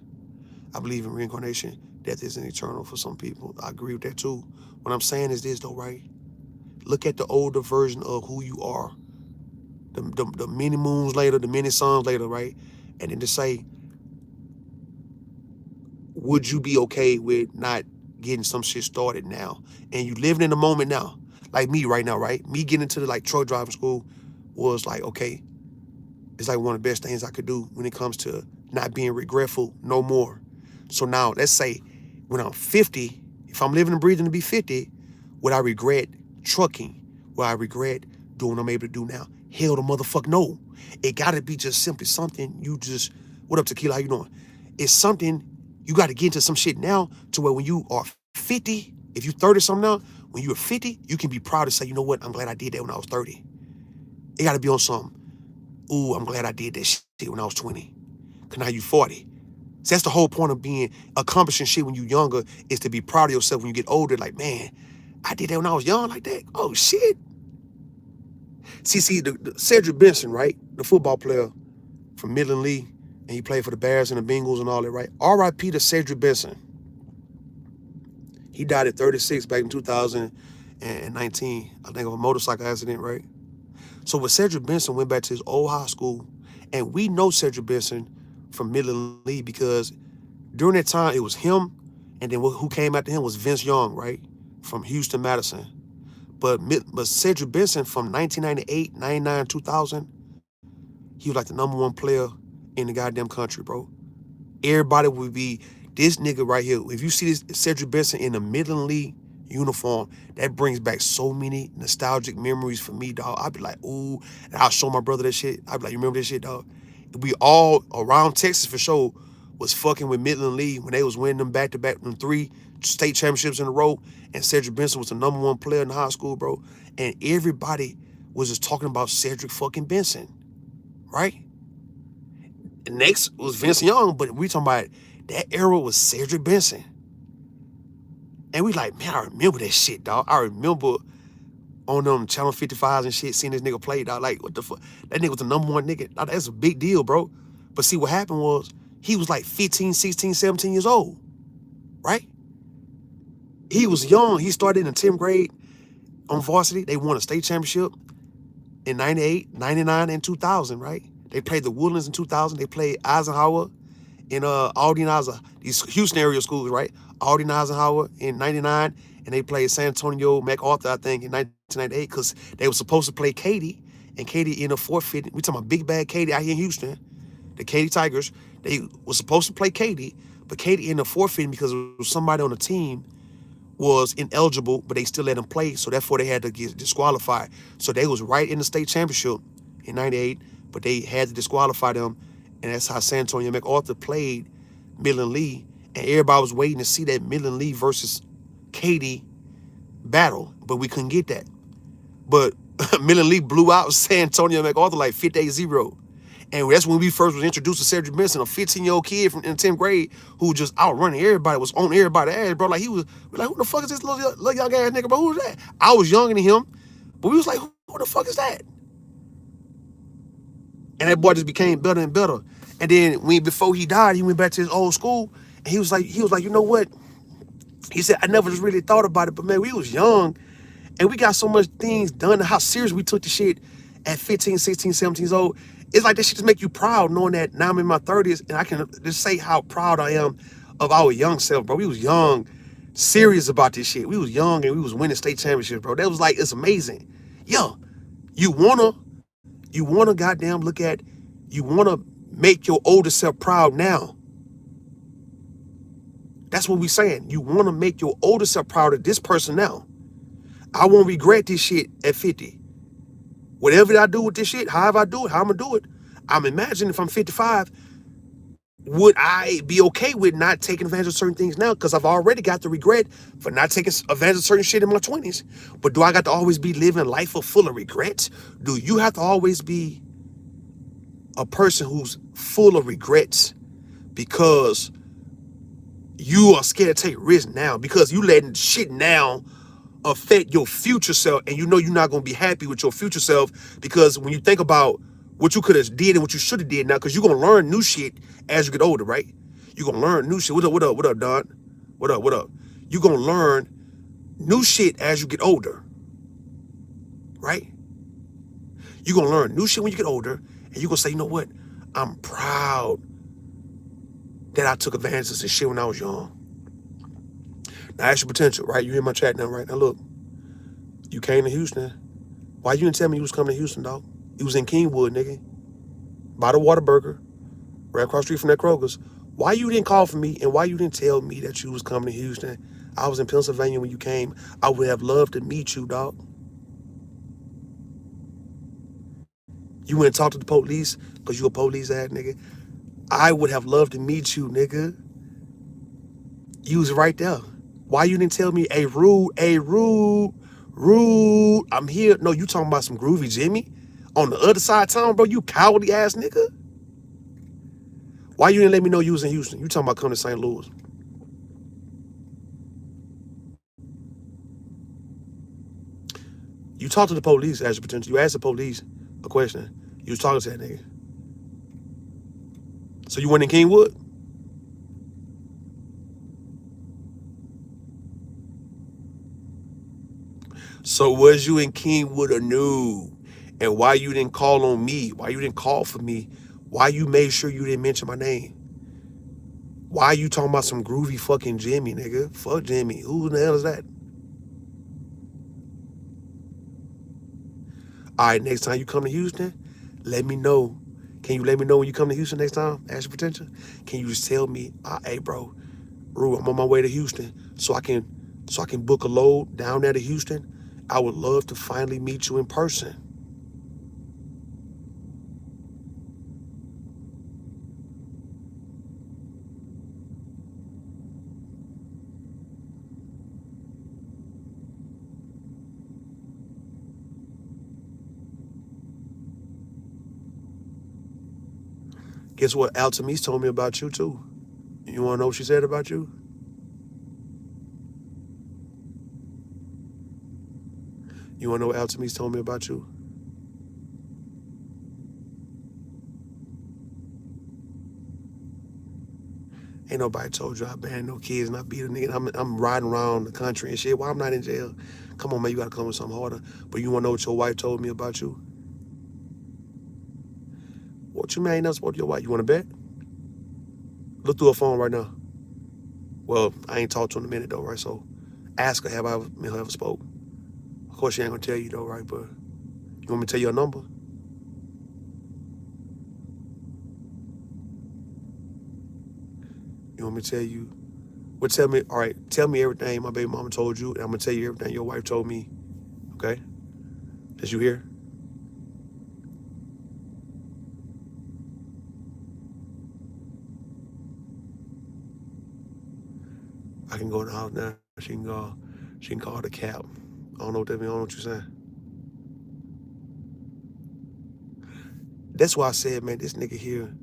I believe in reincarnation. Death isn't eternal for some people. I agree with that too. What I'm saying is this though, right? Look at the older version of who you are. The many moons later, the many suns later, right? And then to say, would you be okay with not getting some shit started now? And you living in the moment now. Like me right now, right? Me getting into the like truck driving school was like, okay, it's like one of the best things I could do when it comes to not being regretful no more. So now let's say when I'm 50, if I'm living and breathing to be 50, would I regret trucking? Would I regret doing what I'm able to do now? Hell the motherfuck no. It gotta be just simply something you just, what up Tequila, how you doing? It's something you gotta get into some shit now to where when you are 50, if you 30 something now, when you're 50, you can be proud to say, you know what, I'm glad I did that when I was 30. It gotta be on some, ooh, I'm glad I did that shit when I was 20. Cause now you 40. So that's the whole point of being, accomplishing shit when you're younger, is to be proud of yourself when you get older. Like, man, I did that when I was young like that. Oh, shit. See, the Cedric Benson, right? The football player from Midland Lee, and he played for the Bears and the Bengals and all that, right? R.I.P. to Cedric Benson. He died at 36 back in 2019, I think, of a motorcycle accident, right? So when Cedric Benson went back to his old high school, and we know Cedric Benson from Midland Lee because during that time, it was him, and then who came after him was Vince Young, right? From Houston, Madison. But Cedric Benson from 1998, 99, 2000, he was like the #1 player in the goddamn country, bro. Everybody would be, this nigga right here. If you see this Cedric Benson in the Midland League uniform, that brings back so many nostalgic memories for me, dog. I'd be like, ooh, and I'll show my brother that shit. I'd be like, you remember this shit, dog? We all around Texas for sure was fucking with Midland Lee when they was winning them back-to-back, them 3 state championships in a row, and Cedric Benson was the #1 player in the high school, bro. And everybody was just talking about Cedric fucking Benson, right? And next was Vince Young, but we talking about that era was Cedric Benson. And we like, man, I remember that shit, dog. I remember on them Channel 55s and shit, seeing this nigga play, dog. Like, what the fuck? That nigga was the #1 nigga. Dog, that's a big deal, bro. But see, what happened was, he was like 15, 16, 17 years old, right? He was young. He started in the 10th grade on varsity. They won a state championship in 98, 99, and 2000, right? They played the Woodlands in 2000. They played Eisenhower in Aldine, these Houston area schools, right? Aldine, Eisenhower in 99, and they played San Antonio, MacArthur, I think, in 1998, because they were supposed to play Katy, and Katy ended up forfeiting. We talking about big bad Katy out here in Houston, the Katy Tigers. They were supposed to play Katy, but Katy ended up forfeiting because there was somebody on the team was ineligible, but they still let them play, so therefore they had to get disqualified. So they was right in the state championship in '98, but they had to disqualify them, and that's how San Antonio MacArthur played Millen Lee, and everybody was waiting to see that Millen Lee versus Katie battle, but we couldn't get that. But Millen Lee blew out San Antonio MacArthur like 58-0. And that's when we first was introduced to Cedric Benson, a 15-year-old kid from in 10th grade who was just outrunning everybody, was on everybody's ass, bro. Like we're like, who the fuck is this little young ass nigga, bro? Who is that? I was younger than him, but we was like, who the fuck is that? And that boy just became better and better. And then before he died, he went back to his old school, and he was like, you know what? He said, I never just really thought about it, but man, we was young, and we got so much things done, how serious we took the shit at 15, 16, 17 years old. It's like that shit just make you proud knowing that now I'm in my 30s and I can just say how proud I am of our young self, bro. We was young, serious about this shit. We was young and we was winning state championships, bro. That was like, it's amazing. Yo, you wanna goddamn you wanna make your older self proud now. That's what we saying. You wanna make your older self proud of this person now. I won't regret this shit at 50. Whatever I do with this shit, however I do it, how I'm gonna do it, I'm imagining if I'm 55, would I be okay with not taking advantage of certain things now? Because I've already got the regret for not taking advantage of certain shit in my 20s. But do I got to always be living life full of regrets? Do you have to always be a person who's full of regrets because you are scared to take risks now? Because you letting shit now affect your future self, and you know you're not going to be happy with your future self, because when you think about what you could have did and what you should have did now, because you're going to learn new shit as you get older, right? You're going to learn new shit. What up, Don? What up? You're going to learn new shit as you get older, right? You're going to learn new shit when you get older, and you're going to say, you know what? I'm proud that I took advantage of this shit when I was young. Now, that's your potential, right? You hear my chat now, right? Now, look, you came to Houston. Why you didn't tell me you was coming to Houston, dog? You was in Kingwood, nigga. By the Whataburger, right across the street from that Kroger's. Why you didn't call for me, and why you didn't tell me that you was coming to Houston? I was in Pennsylvania when you came. I would have loved to meet you, dog. You went and talked to the police because you a police ass nigga. I would have loved to meet you, nigga. You was right there. Why you didn't tell me, hey, rude, I'm here. No, you talking about some groovy Jimmy on the other side of town, bro? You cowardly ass nigga. Why you didn't let me know you was in Houston? You talking about coming to St. Louis. You talked to the police as your potential. You asked the police a question. You was talking to that nigga. So you went in Kingwood? So was you in Kingwood or no? And why you didn't call on me? Why you didn't call for me? Why you made sure you didn't mention my name? Why you talking about some groovy fucking Jimmy, nigga? Fuck Jimmy. Who the hell is that? All right, next time you come to Houston, let me know. Can you let me know when you come to Houston next time? Ask your potential. Can you just tell me, hey, bro, Rue, I'm on my way to Houston, so I can book a load down there to Houston. I would love to finally meet you in person. Guess what Altamise told me about you, too? You want to know what she said about you? You want to know what Altamise told me about you? Ain't nobody told you I banned no kids and I beat a nigga. I'm riding around the country and shit. Why I'm not in jail? Come on, man, you got to come with something harder. But you want to know what your wife told me about you? What you mean I ain't never spoke to your wife? You want to bet? Look through her phone right now. Well, I ain't talked to her in a minute, though, right? So ask her, have I ever spoke? Of course, she ain't going to tell you, though, right? But you want me to tell you her number? You want me to tell you Well, tell me, all right, tell me everything my baby mama told you, and I'm gonna tell you everything your wife told me. Okay? Did you hear? I can go in the house now. She can call the cab. I don't know what that means. I don't know what you're saying. That's why I said, man, this nigga here,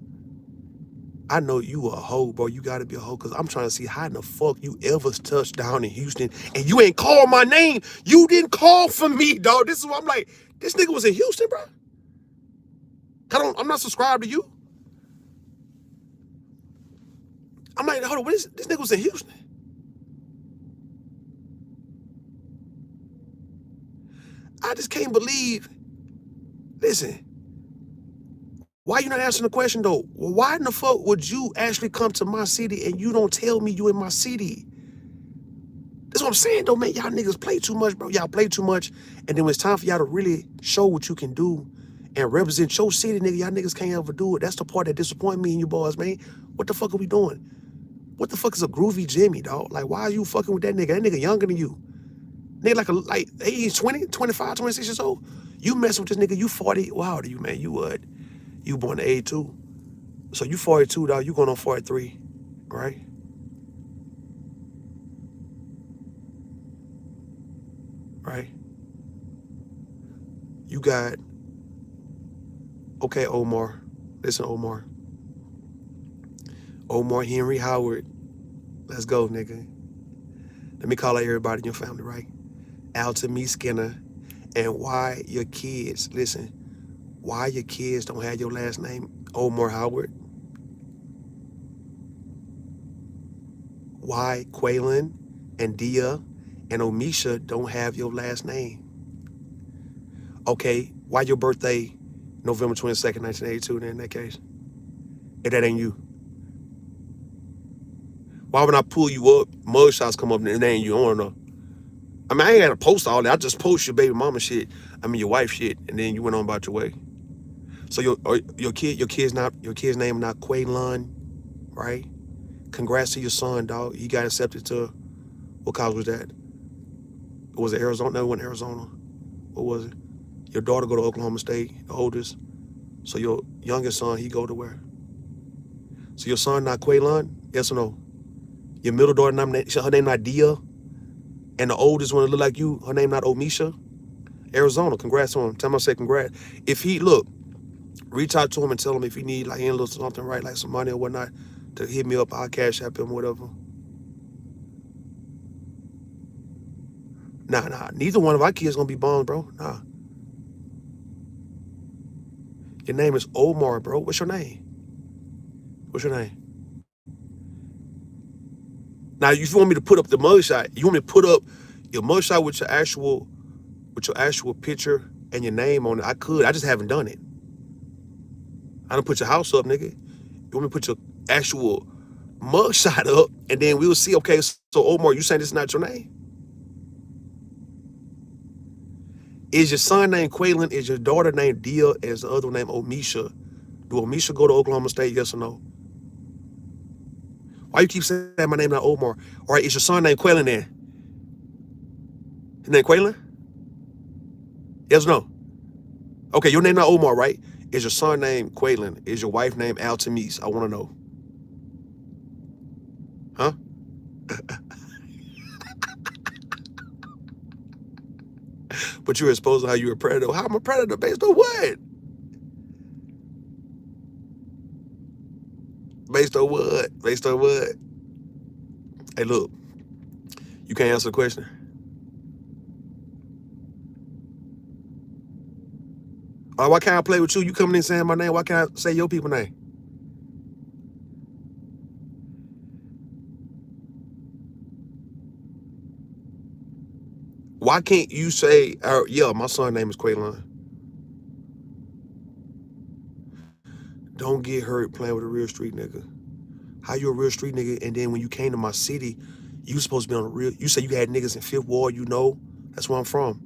I know you a hoe, bro. You gotta be a hoe, cause I'm trying to see how in the fuck you ever touched down in Houston and you ain't called my name. You didn't call for me, dog. This is what I'm like. This nigga was in Houston, bro. I'm not subscribed to you. I'm like, hold on, what is this nigga was in Houston? I just can't believe. Listen, why you not answering the question though? Why in the fuck would you actually come to my city and you don't tell me you in my city? That's what I'm saying though, man. Y'all niggas play too much, bro. Y'all play too much. And then when it's time for y'all to really show what you can do and represent your city, nigga, y'all niggas can't ever do it. That's the part that disappoint me and you boys, man. What the fuck are we doing? What the fuck is a groovy Jimmy, dog? Like, why are you fucking with that nigga? That nigga younger than you. Nigga like he's 20, 25, 26 years old. You messing with this nigga, you 40. Well, how old are you, man? You what? You born in 82. So you 42, dog. You going on 43, right? Right? You got, okay, Omar. Listen, Omar. Omar Henry Howard. Let's go, nigga. Let me call out everybody in your family, right? Alton Skinner. And why your kids, listen, why your kids don't have your last name, Omar Howard? Why Quaylen and Dia and Omisha don't have your last name? Okay, why your birthday November 22nd, 1982 then in that case? If that ain't you. Why would I pull you up, mugshots come up and it ain't you? I don't know. I mean, I ain't got to post all that. I just post your baby mama shit. I mean, your wife shit, and then you went on about your way. So your kid's name not Quaylon, right? Congrats to your son, dog. He got accepted to, what college was that? Was it Arizona? No, it wasn't Arizona. What was it? Your daughter go to Oklahoma State, the oldest. So your youngest son, he go to where? So your son not Quaylon? Yes or no? Your middle daughter, her name not Dia, and the oldest one that look like you, her name not Omisha. Arizona, congrats on him. Tell him I said congrats. If he look, reach out to him and tell him if he need like any little something, right, like some money or whatnot, to hit me up. I'll cash app him, whatever. Nah. Neither one of our kids gonna be bums, bro. Nah. Your name is Omar, bro. What's your name? What's your name? Now, if you want me to put up the mugshot, you want me to put up your mugshot with your actual picture and your name on it, I could. I just haven't done it. I don't put your house up, nigga. You want me to put your actual mugshot up, and then we'll see. Okay, so Omar, you saying this is not your name? Is your son named Quaylen? Is your daughter named Dia? Is the other one named Omisha? Do Omisha go to Oklahoma State? Yes or no? Why you keep saying my name not Omar? All right, is your son named Quaylen then? His name Quaylen? Yes or no? Okay, your name not Omar, right? Is your son named Quaylen? Is your wife named Altamise? I want to know. Huh? But you were exposed to how you're a predator. How am I a predator? Based on what? Based on what? Based on what? Hey, look. You can't answer the question. All right, why can't I play with you? You coming in saying my name. Why can't I say your people name? Why can't you say, yeah, my son's name is Quaylon? Don't get hurt playing with a real street nigga. How you a real street nigga, and then when you came to my city, you supposed to be on a real, you say you had niggas in Fifth Ward, you know? That's where I'm from.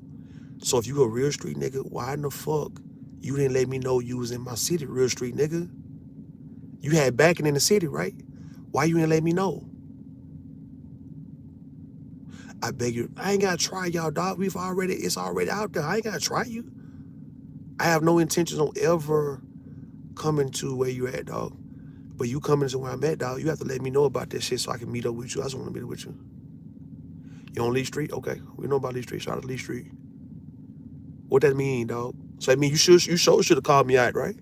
So if you a real street nigga, why in the fuck you didn't let me know you was in my city, real street nigga? You had backing in the city, right? Why you didn't let me know? I beg you, I ain't gotta try y'all, dog. It's already out there. I ain't gotta try you. I have no intentions on ever coming to where you at, dog. But you coming to where I'm at, dog, you have to let me know about this shit so I can meet up with you. I just want to meet up with you. You on Lee Street? Okay, we know about Lee Street. Shout out to Lee Street. What that mean, dog? So that mean you sure should have called me out, right?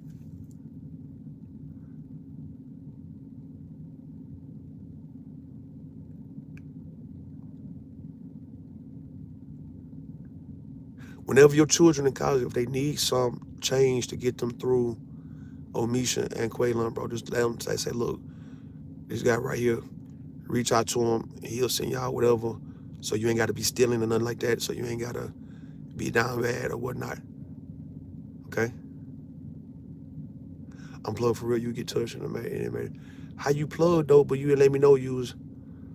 Whenever your children in college, if they need some change to get them through Omisha and Quaylon, bro, just let them say, look, this guy right here, reach out to him, and he'll send y'all whatever. So you ain't got to be stealing or nothing like that. So you ain't got to be down bad or whatnot. Okay? I'm plugged for real. You get touched in a minute. How you plugged, though, but you didn't let me know you was.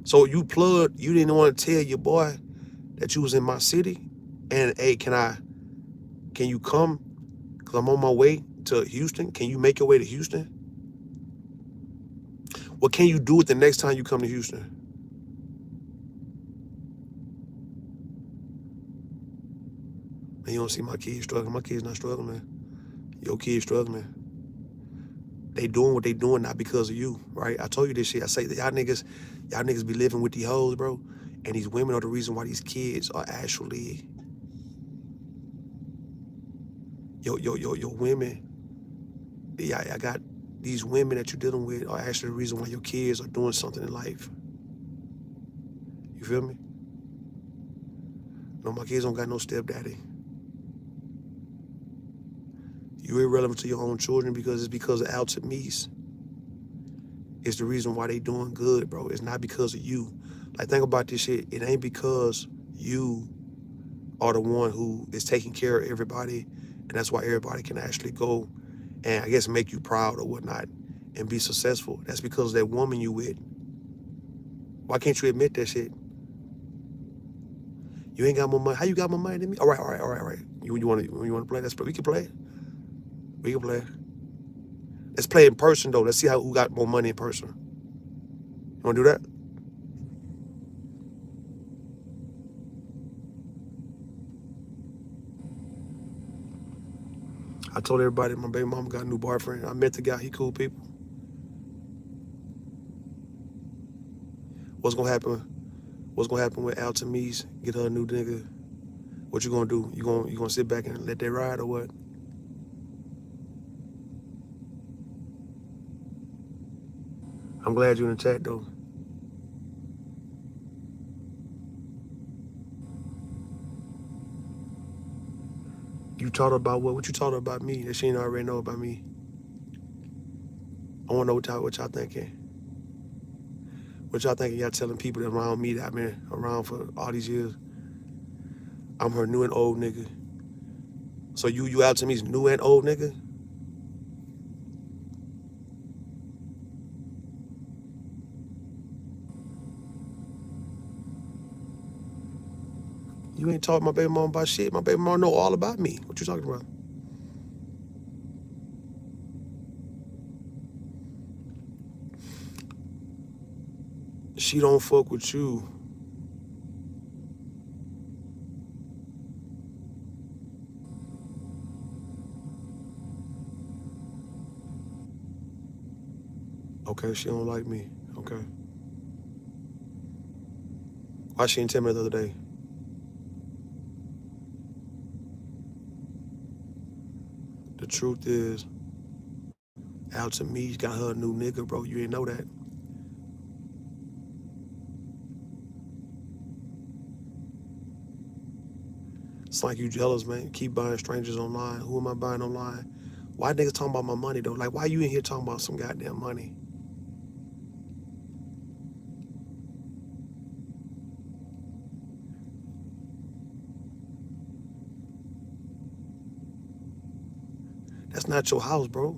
So you plugged, you didn't want to tell your boy that you was in my city? And, hey, can you come? Because I'm on my way to Houston. Can you make your way to Houston? What can you do it the next time you come to Houston? And you don't see my kids struggling. My kids not struggling. Your kids struggling. They doing what they doing not because of you, right? I told you this shit. I say that y'all niggas be living with these hoes, bro. And these women are the reason why these kids are actually your women. Yeah, I got these women that you're dealing with are actually the reason why your kids are doing something in life. You feel me? No, my kids don't got no stepdaddy. You're irrelevant to your own children because it's because of Alton Meese. It's the reason why they doing good, bro. It's not because of you. Like, think about this shit. It ain't because you are the one who is taking care of everybody, and that's why everybody can actually go and, I guess, make you proud or whatnot and be successful. That's because of that woman you with. Why can't you admit that shit? You ain't got more money. How you got more money than me? All right. You want to play? We can play. We can play. Let's play in person, though. Let's see who got more money in person. You want to do that? I told everybody my baby mama got a new boyfriend. I met the guy. He cool people. What's gonna happen? What's gonna happen with Alton Meese? Get her a new nigga. What you gonna do? You gonna sit back and let that ride or what? I'm glad you're in the chat though. You taught her about what? What you taught her about me that she didn't already know about me? I wanna know what y'all thinking. What y'all thinking? Y'all telling people that around me that I've been around for all these years. I'm her new and old nigga. So you Alton Meese new and old nigga? You ain't taught my baby mom about shit. My baby mom know all about me. What you talking about? She don't fuck with you. Okay, she don't like me. Okay. Why she didn't tell me the other day? The truth is, Alton Meese got her a new nigga, bro. You didn't know that. It's like you jealous, man. Keep buying strangers online. Who am I buying online? Why niggas talking about my money, though? Like, why you in here talking about some goddamn money? That's not your house, bro.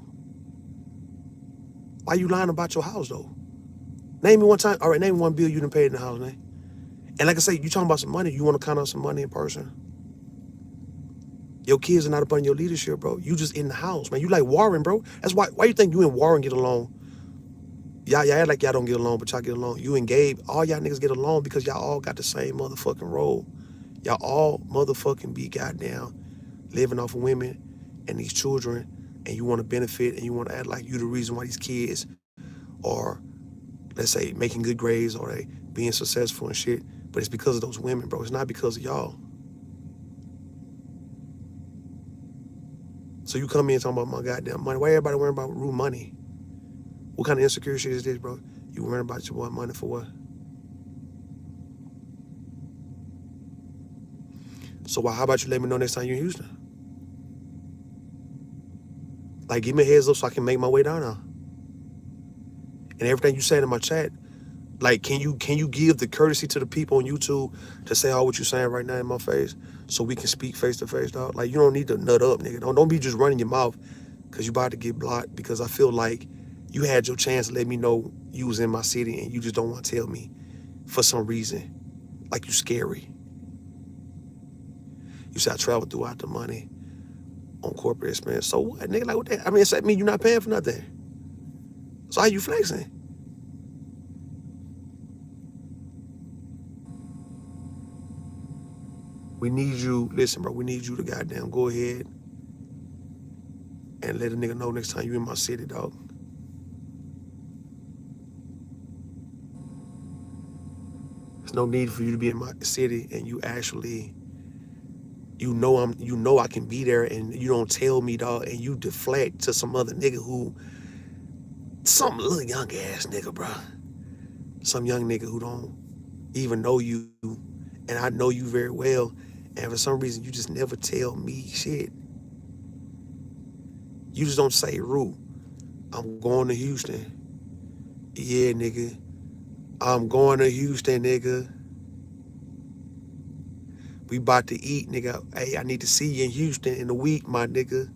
Why you lying about your house, though? Name me one time. All right, name me one bill you done paid in the house, man. And like I say, you talking about some money. You want to count on some money in person. Your kids are not up under your leadership, bro. You just in the house, man. You like Warren, bro. That's why you think you and Warren get along. Y'all act like y'all don't get along, but y'all get along. You and Gabe, all y'all niggas get along because y'all all got the same motherfucking role. Y'all all motherfucking be goddamn living off of women and these children, and you want to benefit and you want to act like you the reason why these kids are, let's say, making good grades or they being successful and shit. But it's because of those women, bro. It's not because of y'all. So you come in talking about my goddamn money. Why everybody worrying about real money? What kind of insecure shit is this, bro? You worrying about your boy money for what? So how about you let me know next time you're in Houston? Like, give me a heads up so I can make my way down there. And everything you saying in my chat, like, can you give the courtesy to the people on YouTube to say all what you saying right now in my face so we can speak face to face, dog? Like, you don't need to nut up, nigga. Don't be just running your mouth because you about to get blocked, because I feel like you had your chance to let me know you was in my city and you just don't want to tell me for some reason. Like, you scary. You said I traveled throughout the money on corporate expense. So what, nigga? Like, what that? I mean, does that mean you're not paying for nothing? So how you flexing? We need you, listen, bro, we need you to goddamn go ahead and let a nigga know next time you in my city, dog. There's no need for you to be in my city and you actually, you know I can be there and you don't tell me, dog, and you deflect to some other nigga who, some little young ass nigga, bro. Some young nigga who don't even know you, and I know you very well, and for some reason you just never tell me shit. You just don't say, Rue, I'm going to Houston. Yeah, nigga. I'm going to Houston, nigga. We about to eat, nigga. Hey, I need to see you in Houston in a week, my nigga.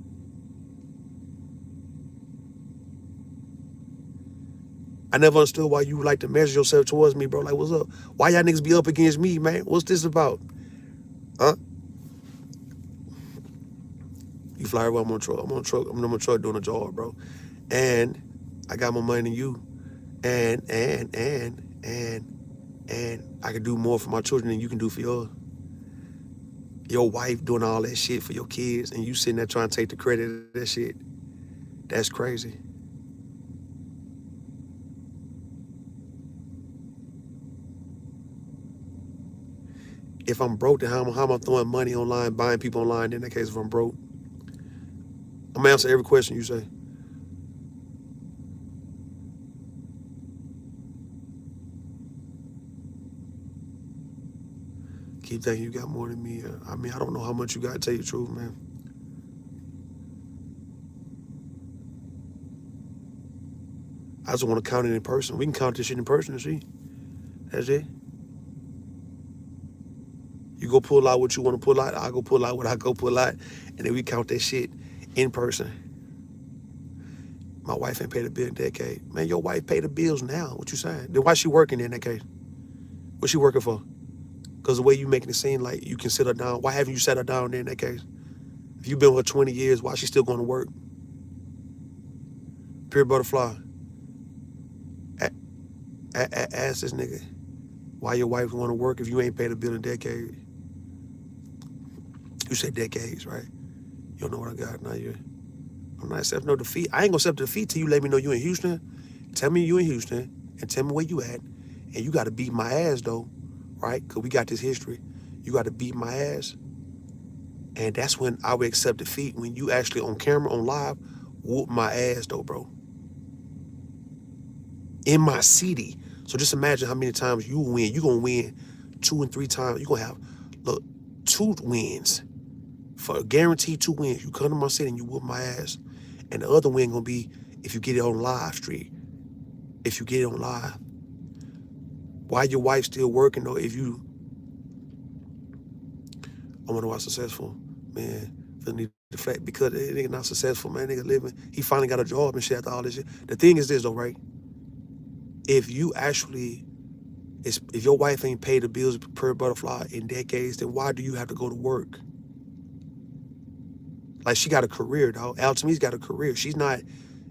I never understood why you like to measure yourself towards me, bro. Like, what's up? Why y'all niggas be up against me, man? What's this about? Huh? You fly around, I'm on truck. I'm on truck. I'm on my truck doing a job, bro. And I got more money than you. And I can do more for my children than you can do for your wife doing all that shit for your kids, and you sitting there trying to take the credit of that shit. That's crazy. If I'm broke, then how am I throwing money online, buying people online? In that case, if I'm broke, I'm gonna answer every question you say. Keep thinking you got more than me. I mean, I don't know how much you got, to tell you the truth, man. I just want to count it in person. We can count this shit in person and see. That's it. You go pull out what you want to pull out. I go pull out what I go pull out, and then we count that shit in person. My wife ain't paid a bill in a decade. Man, your wife paid the bills now. What you saying? Then why she working in that case? What she working for? Because the way you making it seem like you can sit her down. Why haven't you sat her down there in that case? If you've been with her 20 years, why she still going to work? Pure butterfly. Ask this nigga why your wife want to work if you ain't paid a bill in a decade. You said decades, right? You don't know what I got now. I'm not accepting no defeat. I ain't gonna accept defeat till you let me know you in Houston. Tell me you in Houston and tell me where you at. And you got to beat my ass though, right? Cause we got this history. You got to beat my ass, and that's when I would accept defeat. When you actually on camera, on live, whoop my ass though, bro. In my city. So just imagine how many times you win. You gonna win 2 and 3 times. You gonna have, look, 2 wins. For guaranteed 2 wins. You come to my city and you whoop my ass. And the other win gonna be if you get it on live stream. If you get it on live. Why your wife still working though? If you, I wonder why successful, man. Need the fact because that nigga not successful, man. Nigga living. He finally got a job and shit after all this shit. The thing is this though, right? If you actually, if your wife ain't paid the bills per butterfly in decades, then why do you have to go to work? Like, she got a career, dog. Al Tami's got a career. She's not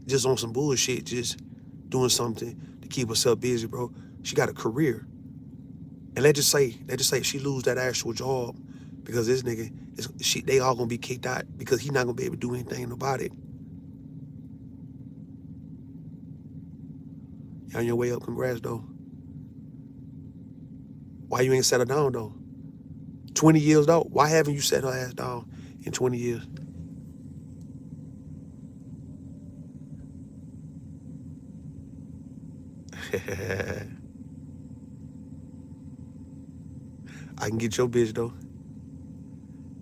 just on some bullshit, just doing something to keep herself busy, bro. She got a career. And let's just say she lose that actual job because this nigga they all gonna be kicked out because he not gonna be able to do anything about it. You on your way up, congrats though. Why you ain't settle down though? 20 years though. Why haven't you set her ass down in 20 years? I can get your bitch though.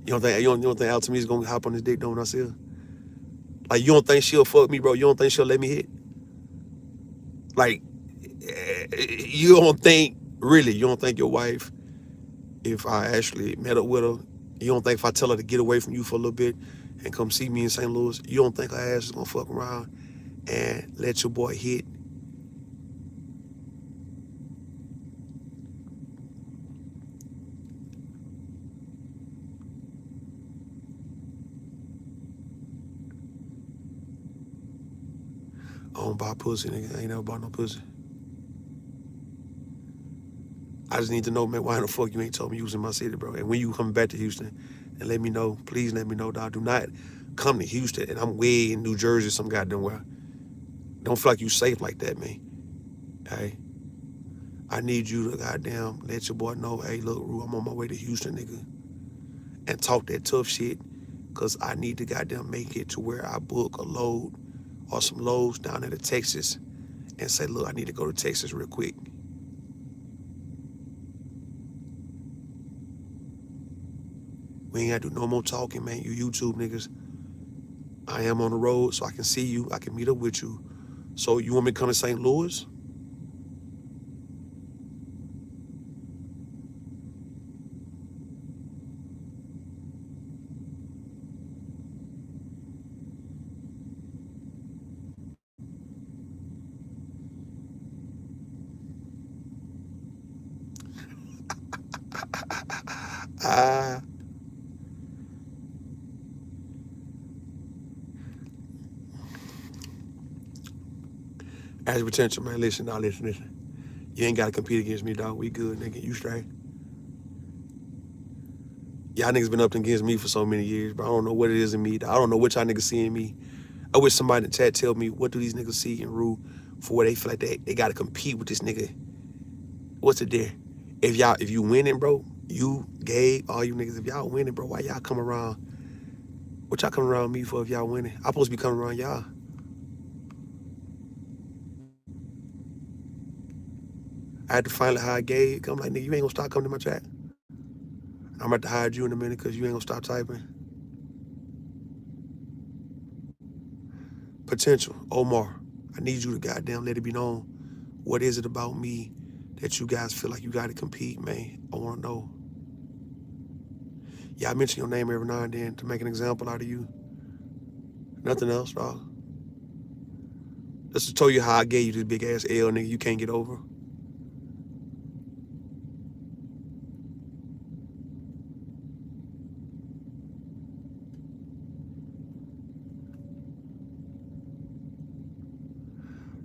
You don't think Altami's gonna hop on this dick though when I see her? Like you don't think she'll fuck me, bro? You don't think she'll let me hit? Like you don't think really? You don't think your wife, if I actually met up with her, you don't think if I tell her to get away from you for a little bit and come see me in St. Louis, you don't think her ass is gonna fuck around and let your boy hit? I don't buy pussy, nigga. I ain't never bought no pussy. I just need to know, man, why the fuck you ain't told me you was in my city, bro? And when you coming back to Houston, and let me know, please let me know, dog. Do not come to Houston and I'm way in New Jersey, some goddamn where. Don't feel like you safe like that, man. Hey, I need you to goddamn let your boy know, hey, look, Rue, I'm on my way to Houston, nigga. And talk that tough shit, because I need to goddamn make it to where I book a load or some loads down into Texas and say, look, I need to go to Texas real quick. We ain't got to do no more talking, man. You YouTube niggas. I am on the road so I can see you. I can meet up with you. So you want me to come to St. Louis? Ah, as potential, man. Listen, now listen. You ain't got to compete against me, dog. We good, nigga. You straight. Y'all niggas been up against me for so many years, but I don't know what it is in me. I don't know what y'all niggas see in me. I wish somebody in the chat tell me what do these niggas see in Rue for where they feel like they got to compete with this nigga. What's it there? If you winning, bro, you, Gabe, all you niggas, if y'all winning, bro, why y'all come around? What y'all come around me for if y'all winning? I'm supposed to be coming around y'all. I had to finally hire Gabe. I'm like, nigga, you ain't gonna stop coming to my chat. I'm about to hire you in a minute because you ain't gonna stop typing. Potential, Omar. I need you to goddamn let it be known. What is it about me that you guys feel like you gotta compete, man? I wanna know. Yeah, I mention your name every now and then to make an example out of you. Nothing else, dog. Just to tell you how I gave you this big ass L, nigga, you can't get over.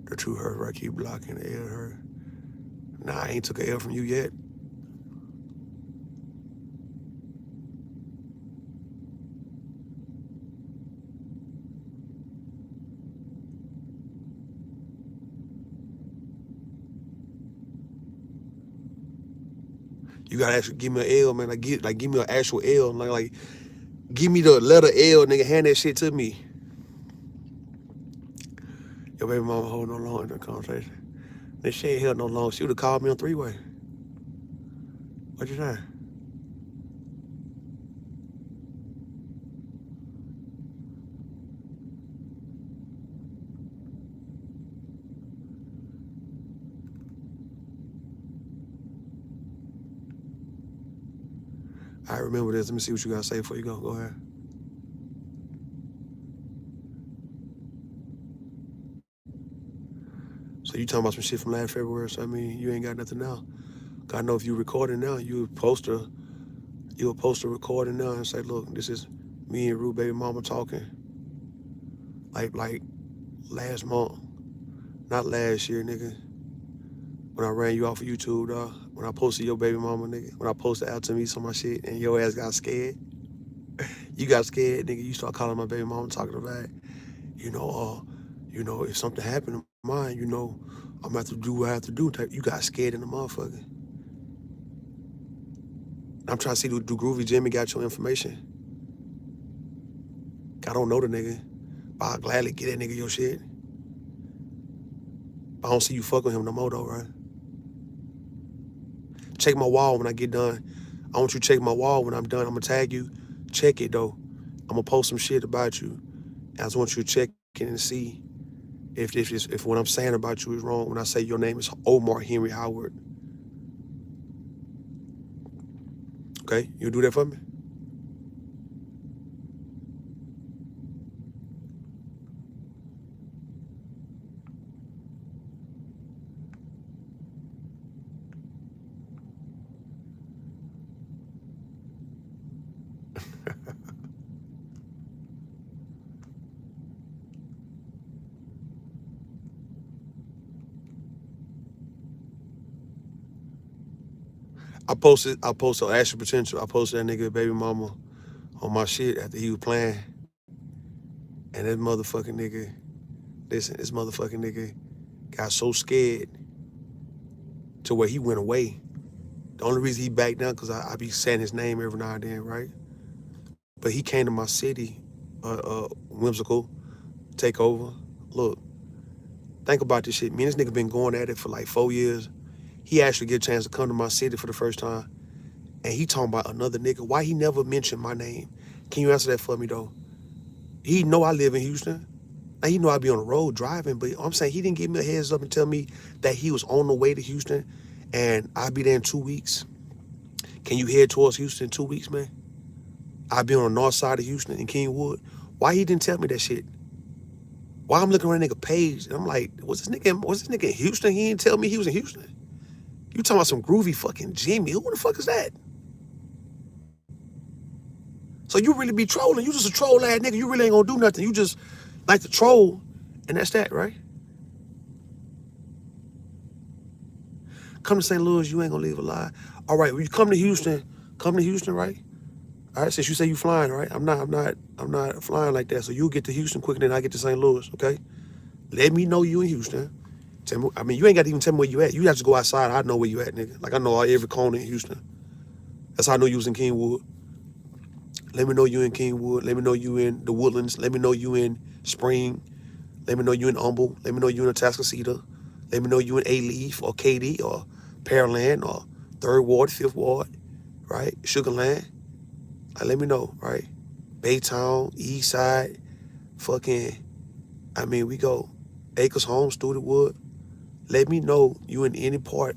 The true hurt, right? Keep blocking the L hurt. Nah, I ain't took a L from you yet. You gotta actually give me an L, man. Give me an actual L. Like give me the letter L, nigga. Hand that shit to me. Your baby mama hold no longer in the conversation. This shit ain't held no long. She would have called me on three-way. What you saying? I remember this. Let me see what you gotta say before you go. Go ahead. So you talking about some shit from last February? So I mean, you ain't got nothing now. I know if you recording now, you would post a recording now and say, look, this is me and Rue baby mama talking. Like last month. Not last year, nigga. When I ran you off of YouTube, dog. When I posted your baby mama, nigga. When I posted out to me some of my shit and your ass got scared. You got scared, nigga. You start calling my baby mama talking about, you know, if something happened to mine, I'm gonna have to do what I have to do. You got scared in the motherfucker. I'm trying to see do Groovy Jimmy got your information. I don't know the nigga, but I'll gladly get that nigga your shit. I don't see you fuck with him no more though, right? Check my wall when I get done. I want you to check my wall when I'm done. I'm gonna tag you. Check it though. I'm gonna post some shit about you. I just want you to check it and see if what I'm saying about you is wrong. When I say your name is Omar Henry Howard, okay? You do that for me? I posted Ashley Potential. I posted that nigga baby mama on my shit after he was playing. And that motherfucking nigga, listen, this motherfucking nigga got so scared to where he went away. The only reason he backed down because I be saying his name every now and then, right? But he came to my city, whimsical, take over. Look, think about this shit. Me and this nigga been going at it for like 4 years. He actually get a chance to come to my city for the first time. And he talking about another nigga. Why he never mentioned my name? Can you answer that for me though? He know I live in Houston. Now he know I be on the road driving, but I'm saying he didn't give me a heads up and tell me that he was on the way to Houston and I'll be there in 2 weeks. Can you head towards Houston in 2 weeks, man? I'll be on the north side of Houston in Kingwood. Why he didn't tell me that shit? Why I'm looking at that nigga page and I'm like, was this nigga in Houston? He didn't tell me he was in Houston. You talking about some groovy fucking Jimmy. Who the fuck is that? So you really be trolling. You just a troll ass nigga. You really ain't gonna do nothing. You just like to troll and that's that, right? Come to St. Louis, you ain't gonna leave alive. All right, when you come to Houston, right? All right, since you say you flying, right? I'm not flying like that. So you get to Houston quicker than I get to St. Louis, okay? Let me know you in Houston. Tell me, I mean, you ain't got to even tell me where you at. You have to go outside. I know where you at, nigga. Like I know every corner in Houston. That's how I know you was in Kingwood. Let me know you in Kingwood. Let me know you in the Woodlands. Let me know you in Spring. Let me know you in Humble. Let me know you in Atascocita. Let me know you in A-Leaf or Katy or Pearland or 3rd Ward, 5th Ward, right? Sugarland. Let me know, right? Baytown, East Side, fucking, we go Acres Home, Studewood. Let me know you in any part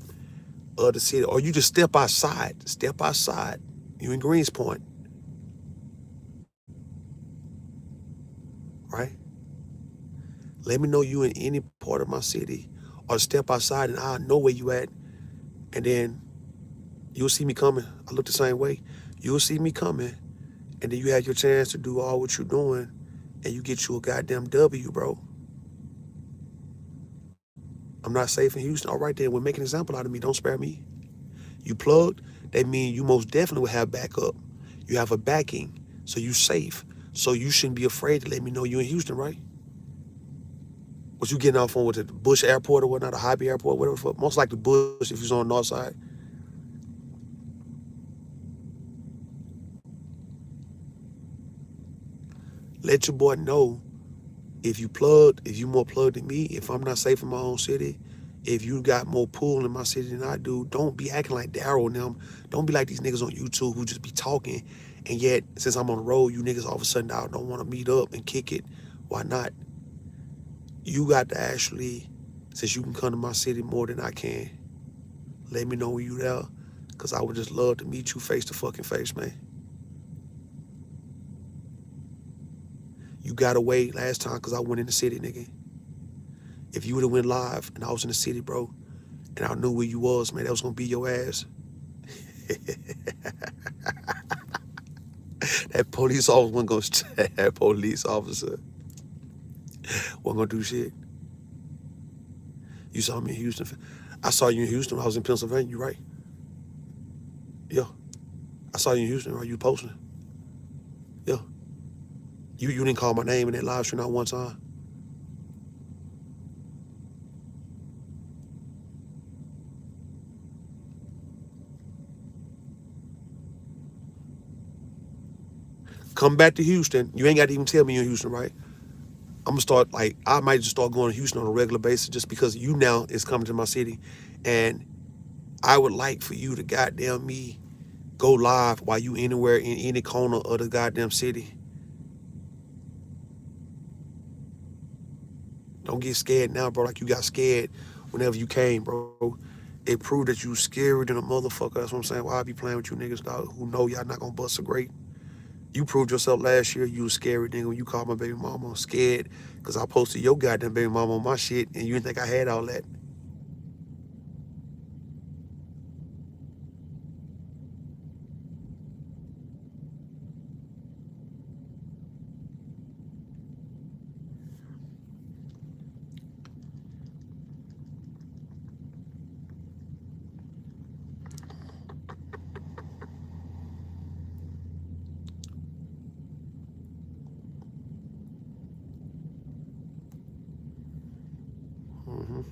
of the city. Or you just step outside. Step outside. You in Greenspoint, right? Let me know you in any part of my city. Or step outside and I'll know where you at. And then you'll see me coming. I look the same way. You'll see me coming. And then you have your chance to do all what you're doing. And you get you a goddamn W, bro. I'm not safe in Houston. All right, then, we'll make an example out of me. Don't spare me. You plugged, that means you most definitely will have backup. You have a backing, so you safe. So you shouldn't be afraid to let me know you in Houston, right? Was you getting off on with the Bush Airport or whatnot, a Hobby Airport, whatever the fuck? Most likely Bush if you're on the north side. Let your boy know if you more plugged than me, if I'm not safe in my own city, if you got more pull in my city than I do, don't be acting like Daryl and them. Don't be like these niggas on YouTube who just be talking. And yet, since I'm on the road, you niggas all of a sudden now don't want to meet up and kick it. Why not? You got to actually, since you can come to my city more than I can, let me know when you there. Because I would just love to meet you face to fucking face, man. You got away last time because I went in the city, nigga. If you would have went live and I was in the city, bro, and I knew where you was, man, that was gonna be your ass. That police officer wasn't gonna that police officer wasn't gonna do shit. You saw me in Houston. I saw you in Houston. I was in Pennsylvania. You right? Yeah. I saw you in Houston. Right? You posting? Yeah. You didn't call my name in that live stream not one time. Come back to Houston. You ain't got to even tell me you're in Houston, right? I'm gonna start like I might just start going to Houston on a regular basis just because you now is coming to my city, and I would like for you to goddamn me go live while you anywhere in any corner of the goddamn city. Don't get scared now, bro. Like you got scared whenever you came, bro. It proved that you scarier than a motherfucker. That's what I'm saying. Why I be playing with you niggas, dog, who know y'all not gonna bust a great. You proved yourself last year. You was scary, nigga, when you called my baby mama scared because I posted your goddamn baby mama on my shit and you didn't think I had all that. Mm-hmm.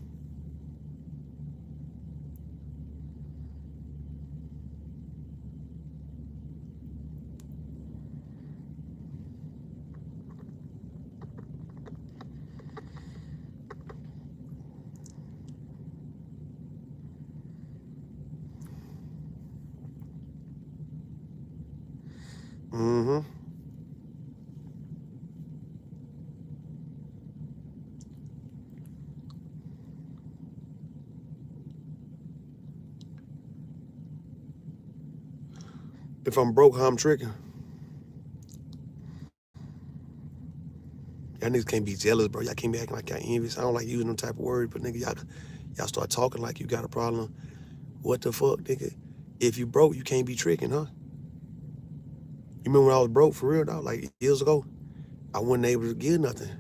Mm-hmm. If I'm broke, how I'm tricking. Y'all niggas can't be jealous, bro. Y'all can't be acting like y'all envious. I don't like using them type of words, but nigga, y'all start talking like you got a problem. What the fuck, nigga? If you broke, you can't be tricking, huh? You remember when I was broke for real, dog? Like years ago, I wasn't able to give nothing.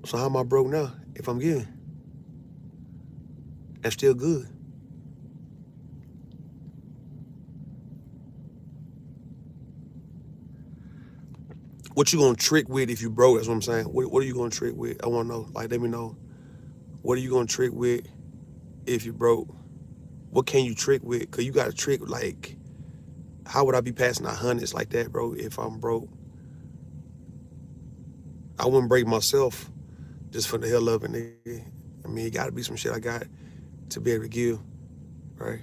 So how am I broke now? If I'm giving, that's still good. What you gonna trick with if you broke? That's what I'm saying. What are you gonna trick with? I wanna know. Like, let me know. What are you gonna trick with if you broke? What can you trick with? Cause you gotta trick like, how would I be passing out hundreds like that, bro? If I'm broke, I wouldn't break myself just for the hell of it, nigga. I mean, it gotta be some shit I got to be able to give, right?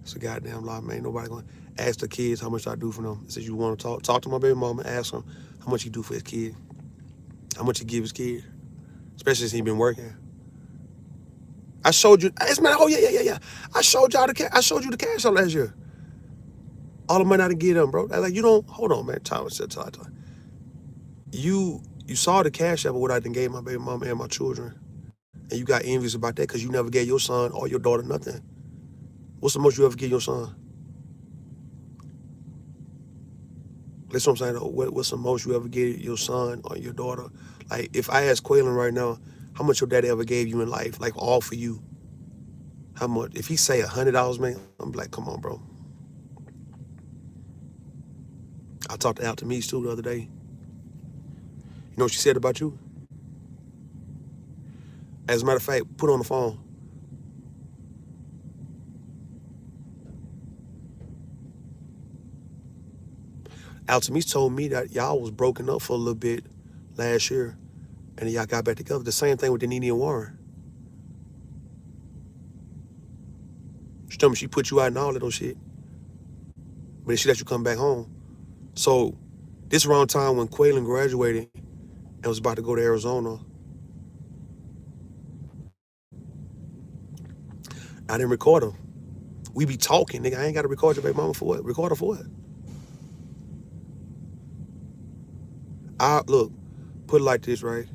It's a goddamn lie, man. Nobody gonna ask the kids how much I do for them. It says you want to talk to my baby mama, ask him how much he do for his kid, how much he give his kid, especially since he been working. I showed you. It's man. Oh yeah. I showed y'all the. I showed you the cash out last year. All the money I didn't give them, bro. Like you don't. Hold on, man. Time. You saw the cash out of what I done gave my baby mama and my children, and you got envious about that because you never gave your son or your daughter nothing. What's the most you ever give your son? That's what I'm saying. Though. What's the most you ever give your son or your daughter? Like if I ask Quaylen right now, how much your daddy ever gave you in life? Like all for you. How much? If he say $100, man, I'm like, come on, bro. I talked to Al Tamise too the other day. You know what she said about you? As a matter of fact, put on the phone. Al Tamise told me that y'all was broken up for a little bit last year, and then y'all got back together. The same thing with the Nene and Warren. She told me she put you out and all that little shit, but then she let you come back home. So this around time when Quaylen graduated and was about to go to Arizona, I didn't record her. We be talking, nigga. I ain't got to record your baby mama for what? Record her for what? I look, put it like this, right?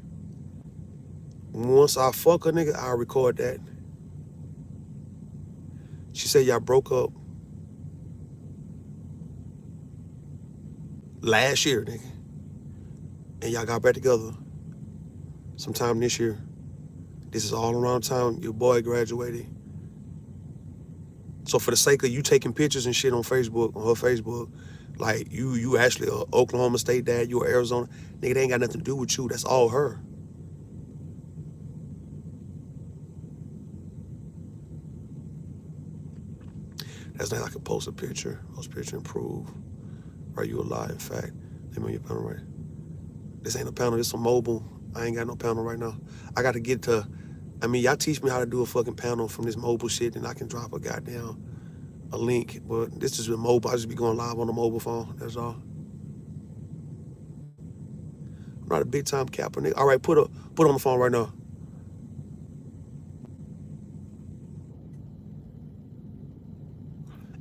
Once I fuck a nigga, I'll record that. She said y'all broke up last year, nigga, and y'all got back together. sometime this year. This is all around time your boy graduated. So for the sake of you taking pictures and shit on Facebook, on her Facebook, like you actually a Oklahoma State dad, you a Arizona nigga. They ain't got nothing to do with you. That's all her. That's not like a post a picture. Post picture improve. Are you alive? In fact, let me know your panel right. This ain't a panel. This a mobile. I ain't got no panel right now. I got to get to. I mean, y'all teach me how to do a fucking panel from this mobile shit, and I can drop a goddamn a link. But this is a mobile. I just be going live on the mobile phone. That's all. I'm not a big time capper, nigga. All right, put on the phone right now.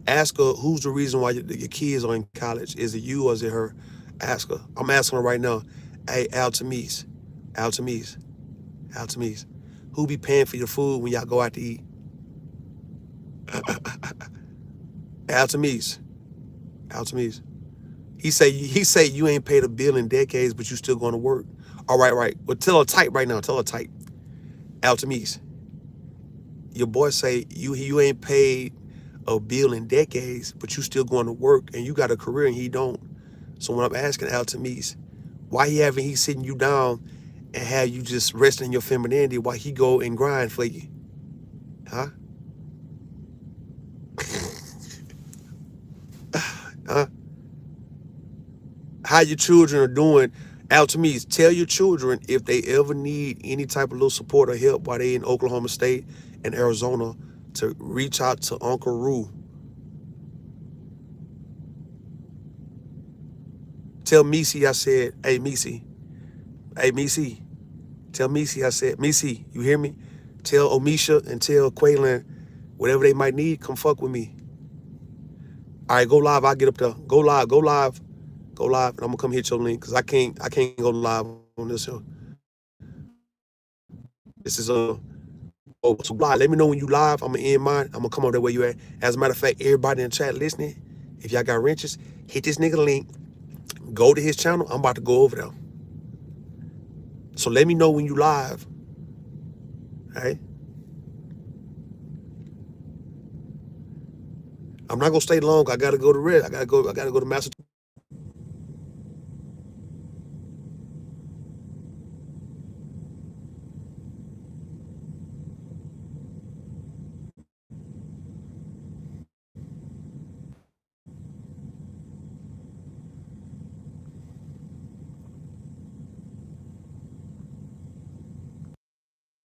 Ask her who's the reason why your kids are in college. Is it you or is it her? Ask her. I'm asking her right now. Hey, Altamise, Altamise, Altamise, who be paying for your food when y'all go out to eat? Altamise, Altamise. He say you ain't paid a bill in decades, but you still going to work. All right, right. Well, tell her type right now. Tell her type. Altamise. Your boy say you ain't paid a bill in decades, but you still going to work and you got a career and he don't. So when I'm asking Altamise, why he sitting you down and have you just resting in your femininity while he go and grind for you? Huh? Huh? How your children are doing? Altamise, tell your children if they ever need any type of little support or help while they in Oklahoma State and Arizona to reach out to Uncle Roo. Tell Missy I said, hey Missy, tell Missy I said, Missy, you hear me? Tell Omisha and tell Quaylen, whatever they might need, come fuck with me. All right, go live. I'll get up there. Go live, go live, go live, and I'm gonna come hit your link because I can't go live on this show. This is so live. Let me know when you live. I'm gonna end mine. I'm gonna come over there where you at. As a matter of fact, everybody in the chat listening, if y'all got wrenches, hit this nigga link. Go to his channel. I'm about to go over there. So let me know when you live. All right. I'm not gonna stay long. I gotta go to Red. I gotta go to Massachusetts.